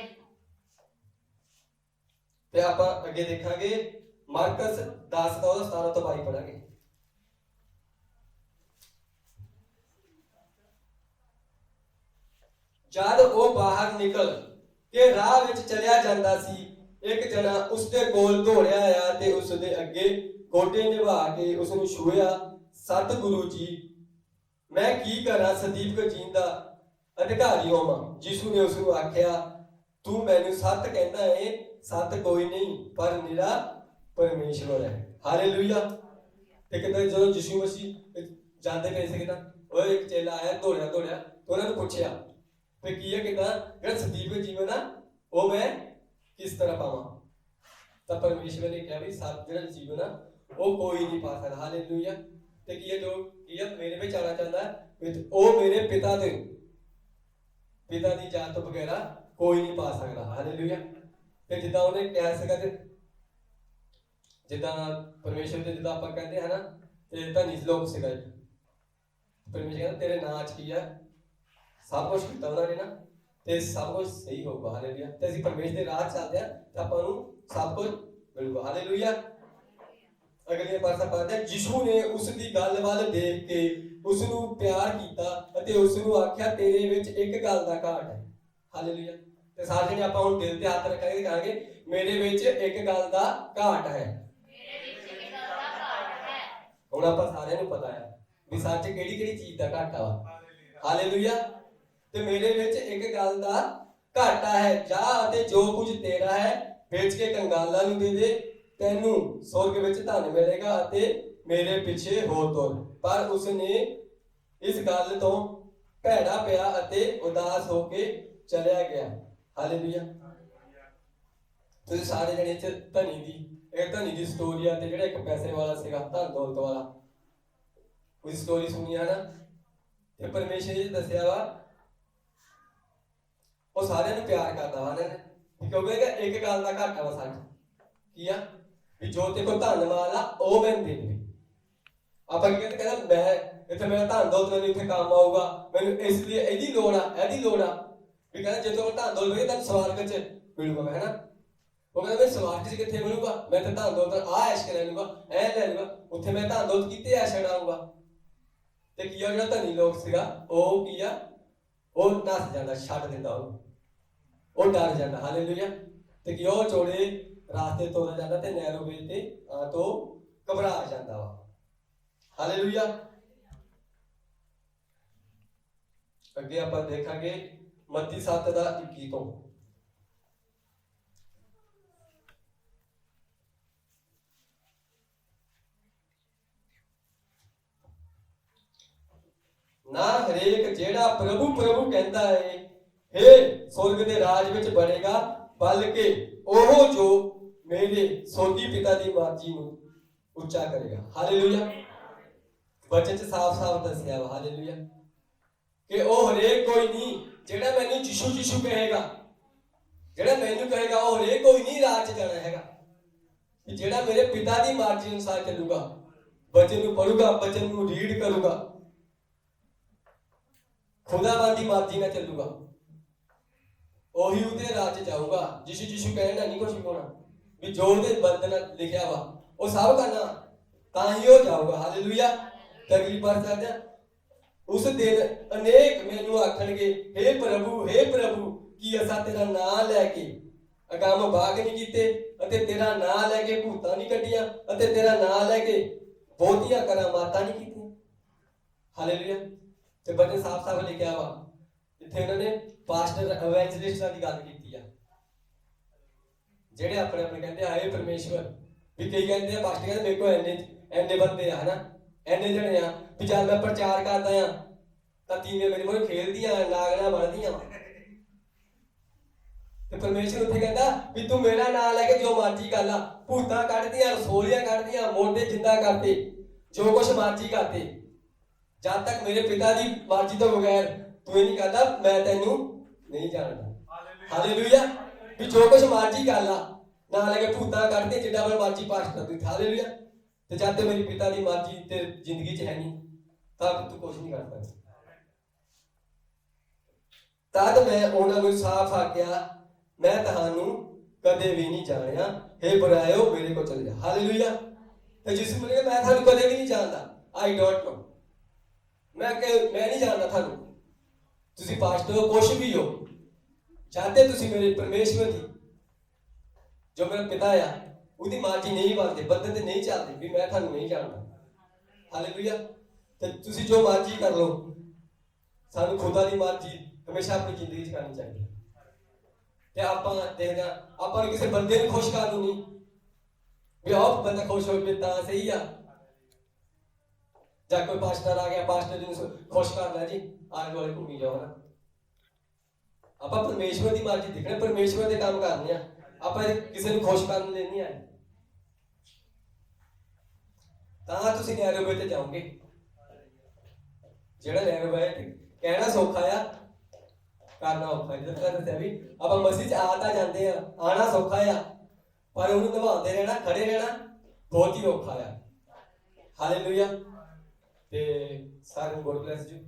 ਤੇ ਆਪਾਂ ਅੱਗੇ ਦੇਖਾਂਗੇ ਮਾਰਕਸ 10 ਦਾ 17 ਤੋਂ 22 ਪੜਾਂਗੇ। ਜਦ ਉਹ ਬਾਹਰ ਨਿਕਲ ਕੇ ਰਾਹ ਵਿੱਚ ਚਲਿਆ ਜਾਂਦਾ ਸੀ, ਇੱਕ ਜਣਾ ਉਸਦੇ ਕੋਲ ਦੌੜਿਆ ਆਇਆ ਤੇ ਉਸਦੇ ਅੱਗੇ ਗੋਡੇ ਨਿਭਾ ਕੇ ਉਸ ਨੂੰ ਛੂਹਿਆ, ਸਤਿਗੁਰੂ ਜੀ, ਮੈਂ ਕੀ ਕਰਾਂ ਸਦੀਵ ਜੀਣ ਦਾ ਅਧਿਕਾਰੀ ਹੋਵਾਂ। ਯਿਸੂ ਨੇ ਉਸ ਨੂੰ ਆਖਿਆ, ਤੂੰ ਮੈਨੂੰ ਸੱਤ ਕਹਿੰਦਾ ਏ, ਸੱਤ ਕੋਈ ਨਹੀਂ ਪਰ ਨਿਰਾ ਪਰਮੇਸ਼ਵਰ ਹੈ। ਹਾਲੇਲੂਇਆ। ਤੇ ਕਹਿੰਦੇ ਜਦੋਂ ਯਿਸੂ ਮਸੀਹ ਜਾਂਦੇ ਪਏ ਸੀਗੇ ਤਾਂ ਉਹ ਇੱਕ ਚੇਲਾ ਆਇਆ ਦੌੜਿਆ ਤੇ ਉਹਨਾਂ ਨੂੰ ਪੁੱਛਿਆ ਤੇ ਕੀ ਹੈ, ਕਿਦਾਂ ਜਿਹੜਾ ਸਦੀਵ ਜੀਵਨ ਆ ਉਹ ਮੈਂ ਕਿਸ ਤਰ੍ਹਾਂ ਪਾਵਾਂ। ਤਾਂ ਪਰਮੇਸ਼ਵਰ ਨੇ ਕਿਹਾ ਵੀ ਸੱਤ ਜਿਹੜਾ ਜੀਵਨ ਆ ਉਹ ਕੋਈ ਨਹੀਂ ਪਾ ਸਕਦਾ। ਹਾਲੇਲੂਇਆ। ਤੇ ਕੀ ਹੈ ਜੋ ਕੀ ਹੈ ਮੇਰੇ ਵਿੱਚ ਆਉਣਾ ਚਾਹੁੰਦਾ, ਉਹ ਮੇਰੇ ਪਿਤਾ ਦੀ ਜਾਨ ਤੋਂ ਬਗੈਰਾ ਕੋਈ ਨਹੀਂ ਪਾ ਸਕਦਾ। ਹਾਲੇਲੂਇਆ। ਤੇ ਜਿੱਦਾਂ ਉਹਨੇ ਕਿਹਾ ਸੀਗਾ ਤੇ ਜਿੱਦਾਂ ਪਰਮੇਸ਼ਵਰ ਦੇ ਜਿੱਦਾਂ ਆਪਾਂ ਕਹਿੰਦੇ ਹਾਂ ਨਾ, ਤੇ ਧਨੀ ਲੋਕ ਸੀਗਾ ਪਰਮੇਸ਼ਵਰ ਕਹਿੰਦਾ ਤੇਰੇ ਨਾਂ 'ਚ ਕੀ ਆ ਸਭ ਕੁਝ ਕੀਤਾ ਉਹਨਾਂ ਨੇ ਨਾ, ਤੇ ਸਭ ਕੁਝ ਸਹੀ ਹੋਊਗਾ। ਹਾਲੇਲੂਇਆ। ਤੇ ਅਸੀਂ ਪਰਮੇਸ਼ਵਰ ਦੇ ਰਾਹ ਚੱਲਦੇ ਆ ਤਾਂ ਆਪਾਂ ਨੂੰ ਸਭ ਕੁਝ ਮਿਲੂਗਾ। ਹਾਲੇਲੂਇਆ। ਅਗਲੇ ਪਾਸਾ ਪੜ੍ਹਦੇ ਹਾਂ, ਯਿਸੂ ਨੇ ਉਸ ਦੀ ਗੱਲ ਵੱਲ ਦੇਖ ਕੇ ਉਸ ਨੂੰ ਪਿਆਰ ਕੀਤਾ ਅਤੇ ਉਸ ਨੂੰ ਆਖਿਆ, ਤੇਰੇ ਵਿੱਚ ਇੱਕ ਗੱਲ ਦਾ ਘਾਟ ਹੈ। ਹਾਲੇਲੂਇਆ। ਤੇ ਸਾਰੇ ਨੇ ਆਪਾਂ ਹੁਣ ਦਿਲ ਤੇ ਹੱਥ ਰੱਖਾਂਗੇ ਤੇ ਕਹਾਂਗੇ, ਮੇਰੇ ਵਿੱਚ ਇੱਕ ਗੱਲ ਦਾ ਘਾਟ ਹੈ। ਹੁਣ ਆਪਾਂ ਸਾਰਿਆਂ ਨੂੰ ਪਤਾ ਹੈ ਵੀ ਸੱਚ ਕਿਹੜੀ ਚੀਜ਼ ਦਾ ਘਾਟਾ ਵਾ। ਹਾਲੇਲੂਇਆ। ਤੇ ਮੇਰੇ ਵਿੱਚ ਇੱਕ ਗੱਲ ਦਾ ਘਾਟਾ ਹੈ, ਜਾ ਅਤੇ ਜੋ ਕੁਝ ਤੇਰਾ ਹੈ ਵੇਚ ਕੇ ਕੰਗਾਲਾਂ ਨੂੰ ਦੇ ਦੇ ਤੈਨੂੰ स्वर्ग ਵਿੱਚ ਧਨ ਮਿਲੇਗਾ ਅਤੇ ਮੇਰੇ ਪਿੱਛੇ ਹੋ ਤੁਰ। ਪਰ ਉਸਨੇ ਇਸ ਗੱਲ ਤੋਂ ਭੈੜਾ ਪਿਆ ਅਤੇ ਉਦਾਸ ਹੋ ਕੇ ਚਲਿਆ ਗਿਆ। ਹਾਲੇਲੂਇਆ। ਤੁਸੀਂ ਸਾਰੇ ਜਣੇ ਚ ਧਨੀ ਦੀ ਸਟੋਰੀ ਆ ਤੇ ਜਿਹੜਾ ਇੱਕ ਪੈਸੇ ਵਾਲਾ ਸੀਗਾ, ਧਨ ਦੌਲਤ ਵਾਲਾ, ਉਹਦੀ ਸਟੋਰੀ ਸੁਣੀ ਹੈ ਨਾ। ਤੇ ਪਰਮੇਸ਼ਰ ਜੀ ਦੱਸਿਆ ਵਾ ਉਹ ਸਾਰਿਆਂ ਨੂੰ ਪਿਆਰ ਕਰਦਾ ਵਾ ਨੇ, ਕਿਉਂਕਿ ਇੱਕ ਗੱਲ ਦਾ ਘਾਟਾ ਵਾ ਸਾਨੂੰ, ਕੀ ਆ ਵੀ ਜੋ ਤੇ ਕੋਈ ਧਨ ਮਾਲ ਆ ਉਹ ਮੈਨੂੰ ਦੇ ਦੇ। ਆਪਾਂ ਕੀ ਕਹਿੰਦਾ ਮੈਂ ਇੱਥੇ ਮੇਰਾ ਧਨ ਦੌਲਤ ਮੈਨੂੰ ਇੱਥੇ ਕੰਮ ਆਊਗਾ, ਮੈਨੂੰ ਇਸ ਲਈ ਇਹਦੀ ਲੋੜ ਆ ਵੀ ਕਹਿੰਦਾ ਜਦੋਂ ਧਨ ਦੌਲਤ ਹੋਵੇ ਤਾਂ ਸਵਾਰਗ ਚ ਮਿਲੂਗਾ ਮੈਂ, ਹੈਨਾ। ਉਹ ਕਹਿੰਦਾ ਮੈਂ ਸਵਾਰਗ ਚ ਕਿੱਥੇ ਮਿਲੂਗਾ, ਮੈਂ ਤੇ ਧਨ ਦੌਲਤ ਆ ਐਸ਼ ਕਰ ਲੂਗਾ, ਐ ਲੈ ਲੂਗਾ, ਉੱਥੇ ਮੈਂ ਧਨ ਦੌਲਤ ਕਿਤੇ ਐਸ਼ ਕਰਾਊਗਾ। ਤੇ ਕੀ ਆ ਜਿਹੜਾ ਧਨੀ ਲੋਕ ਸੀਗਾ ਉਹ ਕੀ ਆ, ਉਹ ਨੱਸ ਜਾਂਦਾ, ਛੱਡ ਦਿੰਦਾ ਉਹ ਡਰ ਜਾਂਦਾ। ਹਾਲੇਲੂਇਆ। ਤੇ ਕੀ ਉਹ ਚੋੜੇ ਰਾਸਤੇ ਤੋਰ ਜਾਂਦਾ ਤੇ ਨੈਰੋਵੇ ਤੇ ਤੋਂ ਘਬਰਾ ਜਾਂਦਾ ਵਾ। ਹਾਲੇਲੂਇਆ। ਅੱਗੇ ਆਪਾਂ ਦੇਖਾਂਗੇ ਮੱਤੀ 7:21 ਤੋਂ। ਨਾ ਹਰੇਕ ਜਿਹੜਾ ਪ੍ਰਭੂ ਪ੍ਰਭੂ ਕਹਿੰਦਾ ਹੈ ਹੇ ਸਵਰਗ ਦੇ ਰਾਜ ਵਿੱਚ ਬਣੇਗਾ, ਬਲਕਿ ਉਹ ਜੋ ਮੇਰੇ ਸੋਗੀ ਪਿਤਾ ਦੀ ਮਰਜ਼ੀ ਨੂੰ ਉੱਚਾ ਕਰੇਗਾ। ਹਾਲੇਲੂਇਆ। ਵਚਨ ਚ ਸਾਫ਼ ਦੱਸਿਆ ਵਾ। ਹਾਲੇਲੂਇਆ। ਕਿ ਉਹ ਹਰੇਕ ਕੋਈ ਨਹੀਂ ਜਿਹੜਾ ਮੈਨੂੰ ਯਿਸੂ ਕਹੇਗਾ, ਜਿਹੜਾ ਮੈਨੂੰ ਕਹੇਗਾ ਉਹ ਹਰੇਕ ਕੋਈ ਨਹੀਂ ਰਾਜ ਚ ਜਾਣਾ ਹੈਗਾ। ਜਿਹੜਾ ਮੇਰੇ ਪਿਤਾ ਦੀ ਮਰਜ਼ੀ ਅਨੁਸਾਰ ਚੱਲੂਗਾ, ਵਚਨ ਨੂੰ ਪੜੂਗਾ, ਵਚਨ ਨੂੰ ਰੀਡ ਕਰੂਗਾ, ਖੁਦਾਵੰਦ ਦੀ ਮਰਜ਼ੀ ਨਾਲ ਚੱਲੂਗਾ, ਉਹੀ ਉਹਦੇ ਰਾਜ ਚ ਜਾਊਗਾ। ਯਿਸੂ ਕਹਿਣ ਦਾ ਨਹੀਂ ਕੁਛ ਵੀ ਹੋਣਾ, ਵੀ ਜੋ ਉਹਦੇ ਬੰਦਨ ਲਿਖਿਆ ਵਾ ਉਹ ਸਭ ਕਰਨਾ, ਤਾਂ ਹੀ ਉਹ ਜਾਊਗਾ। ਹਾਲੇਲੂਇਆ। ਤੇ ਅਗਲੀ ਪਾਸ ਚੱਲਦੇ ਆ। ਉਸ ਦਿਨ ਅਨੇਕ ਮੈਨੂੰ ਆਖਣਗੇ ਹੇ ਪ੍ਰਭੂ ਕੀ ਅਸਾਂ ਤੇਰਾ ਨਾਂ ਲੈ ਕੇ ਅਗੰਮ ਬਾਗ ਨਹੀਂ ਕੀਤੇ, ਅਤੇ ਤੇਰਾ ਨਾਂ ਲੈ ਕੇ ਭੂਤਾਂ ਨਹੀਂ ਕੱਢੀਆਂ, ਅਤੇ ਤੇਰਾ ਨਾਂ ਲੈ ਕੇ ਬਹੁਤੀਆਂ ਕਰਾਮਾਤਾਂ ਨਹੀਂ ਕੀਤੀਆਂ। ਹਾਲੇਲੂਇਆ। ਤੇ ਬੜੇ ਸਾਫ਼ ਲਿਖਿਆ ਵਾ ਇੱਥੇ ਉਹਨਾਂ ਨੇ ਪਾਸਟਰ ਐਵੈਂਜਲਿਸਟਾਂ ਦੀ ਗੱਲ ਕੀਤੀ ਆ, ਜਿਹੜੇ ਆਪਣੇ ਕਹਿੰਦੇ ਆਏ ਪਰਮੇਸ਼ਵਰ। ਵੀ ਕਈ ਕਹਿੰਦੇ ਆ ਪਾਸਟਰ ਕਹਿੰਦੇ ਮੇਰੇ ਕੋਲ ਐਨੇ ਬੰਦੇ ਆ, ਹਨਾ, ਐਨੇ ਜਣੇ ਆ, ਵੀ ਜਦ ਮੈਂ ਪ੍ਰਚਾਰ ਕਰਦਾ ਆ ਤਾਂ ਤੀਵੀਆਂ ਮੇਰੇ ਮੂਹਰੇ ਖੇਲਦੀਆਂ, ਨਾਗਣਾ ਬਣਦੀਆਂ। ਤੇ ਪਰਮੇਸ਼ਰ ਉੱਥੇ ਕਹਿੰਦਾ ਵੀ ਤੂੰ ਮੇਰਾ ਨਾਂ ਲੈ ਕੇ ਜੋ ਮਰਜ਼ੀ ਕਰ ਲਾ, ਭੂਤਾਂ ਕੱਢਦੀਆਂ, ਰਸੋਲੀਆਂ ਕੱਢਦੀਆਂ, ਮੋਢੇ ਜਿੰਦਾ ਕਰਦੇ, ਜੋ ਕੁਛ ਮਰਜ਼ੀ ਕਰਦੇ, ਜਦ ਤੱਕ ਮੇਰੇ ਪਿਤਾ ਦੀ ਮਰਜ਼ੀ ਤੋਂ ਬਗੈਰ ਤੂੰ ਇਹ ਨਹੀਂ ਕਰਦਾ, ਮੈਂ ਤੈਨੂੰ ਨਹੀਂ ਜਾਣਦਾ। ਹਾਲੇਲੂਇਆ। ਵੀ ਜੋ ਕੁਛ ਮਰਜ਼ੀ ਕਰ ਲਾ, ਨਾ ਲੈ ਕੇ ਭੂਤਾਂ ਕੱਢਦੇ, ਜਿੱਦਾਂ ਮਰਜ਼ੀ ਪਾਠ ਕਰਦੀ। ਹਾਲੇਲੂਇਆ। ਤੇ ਜਦ ਤੇ ਮੇਰੀ ਪਿਤਾ ਦੀ ਮਰਜ਼ੀ ਤੇ ਜ਼ਿੰਦਗੀ 'ਚ ਹੈ ਨਹੀਂ ਤਾਂ ਤੂੰ ਕੁਛ ਨਹੀਂ ਕਰ ਸਕਦਾ। ਤਦ ਮੈਂ ਉਹਨਾਂ ਨੂੰ ਸਾਫ਼ ਆਖਿਆ, ਮੈਂ ਤੁਹਾਨੂੰ ਕਦੇ ਵੀ ਨਹੀਂ ਜਾਣਿਆ, ਹੇ ਬੁਰਾਇਓ ਮੇਰੇ ਕੋਲ ਚਲੇ ਜਾ। ਹਾਲੇਲੂਇਆ। ਤੇ ਜਿਸ ਨੂੰ ਮੈਂ ਤੁਹਾਨੂੰ ਕਦੇ ਵੀ ਨਹੀਂ ਜਾਣਦਾ, ਆਈ ਡੋਂਟ ਨੋ, ਮੈਂ ਨਹੀਂ ਜਾਣਦਾ ਤੁਹਾਨੂੰ, ਤੁਸੀਂ ਪਾਸਟਰ ਹੋ, ਕੁਛ ਵੀ ਹੋ, ਚਾਹਤੇ ਤੁਸੀਂ ਮੇਰੇ ਪਰਮੇਸ਼ਵਰ ਦੀ ਜੋ ਮੇਰਾ ਪਿਤਾ ਆ ਉਹਦੀ ਮਰਜ਼ੀ ਨਹੀਂ ਮੰਨਦੇ, ਬੰਦੇ ਤੇ ਨਹੀਂ ਚੱਲਦੇ, ਵੀ ਮੈਂ ਤੁਹਾਨੂੰ ਨਹੀਂ ਜਾਣਦਾ। ਹਾਲੇਲੂਇਆ। ਤੇ ਤੁਸੀਂ ਜੋ ਮਰਜ਼ੀ ਕਰ ਲਓ, ਸਾਨੂੰ ਖੁਦਾ ਦੀ ਮਰਜ਼ੀ ਹਮੇਸ਼ਾ ਆਪਣੀ ਜ਼ਿੰਦਗੀ 'ਚ ਕਰਨੀ ਚਾਹੀਦੀ। ਤੇ ਆਪਾਂ ਦੇਖਦੇ ਹਾਂ, ਆਪਾਂ ਨੂੰ ਕਿਸੇ ਬੰਦੇ ਨੂੰ ਖੁਸ਼ ਕਰਨ ਨੂੰ ਨਹੀਂ, ਵੀ ਆਹ ਬੰਦਾ ਖੁਸ਼ ਹੋਵੇ ਤਾਂ ਸਹੀ ਆ, ਜਾਂ ਕੋਈ ਪਾਸਟਰ ਆ ਗਿਆ, ਪਾਸਟਰ ਜੀ ਨੂੰ ਖੁਸ਼ ਕਰਨਾ ਜੀ, ਆਲੇ ਦੁਆਲੇ ਘੁੰਮੀ ਜਾਓ ਨਾ। ਆਪਾਂ ਪਰਮੇਸ਼ਵਰ ਦੀ ਮਰਜ਼ੀ ਦੇਖਣਾ, ਪਰਮੇਸ਼ਵਰ ਦੇ ਕੰਮ ਕਰਨੇ ਆ, ਆਪਾਂ ਕਿਸੇ ਨੂੰ ਖੁਸ਼ ਕਰਨ ਲਈ ਨਹੀਂ ਆਏ। ਤਾਂ ਤੁਸੀਂ ਨੈਰੋਵੇ ਤੇ ਜਾਓਗੇ। ਜਿਹੜਾ ਨੈਰੋਵੇ ਕਹਿਣਾ ਸੌਖਾ ਆ, ਕਰਨਾ ਔਖਾ। ਜਦੋਂ ਤੱਕ ਦੱਸਿਆ ਵੀ ਆਪਾਂ ਮਸੀਹ 'ਚ ਆ ਤਾਂ ਜਾਂਦੇ ਆ, ਆਣਾ ਸੌਖਾ ਆ, ਪਰ ਉਹਨੂੰ ਨਿਭਾਉਂਦੇ ਰਹਿਣਾ, ਖੜੇ ਰਹਿਣਾ ਬਹੁਤ ਹੀ ਔਖਾ ਆ। ਹਾਲੇਲੂਇਆ। ਤੇ ਸਾਰਿਆਂ ਨੂੰ ਗੋਡ ਬਲੈਸ ਯੂ।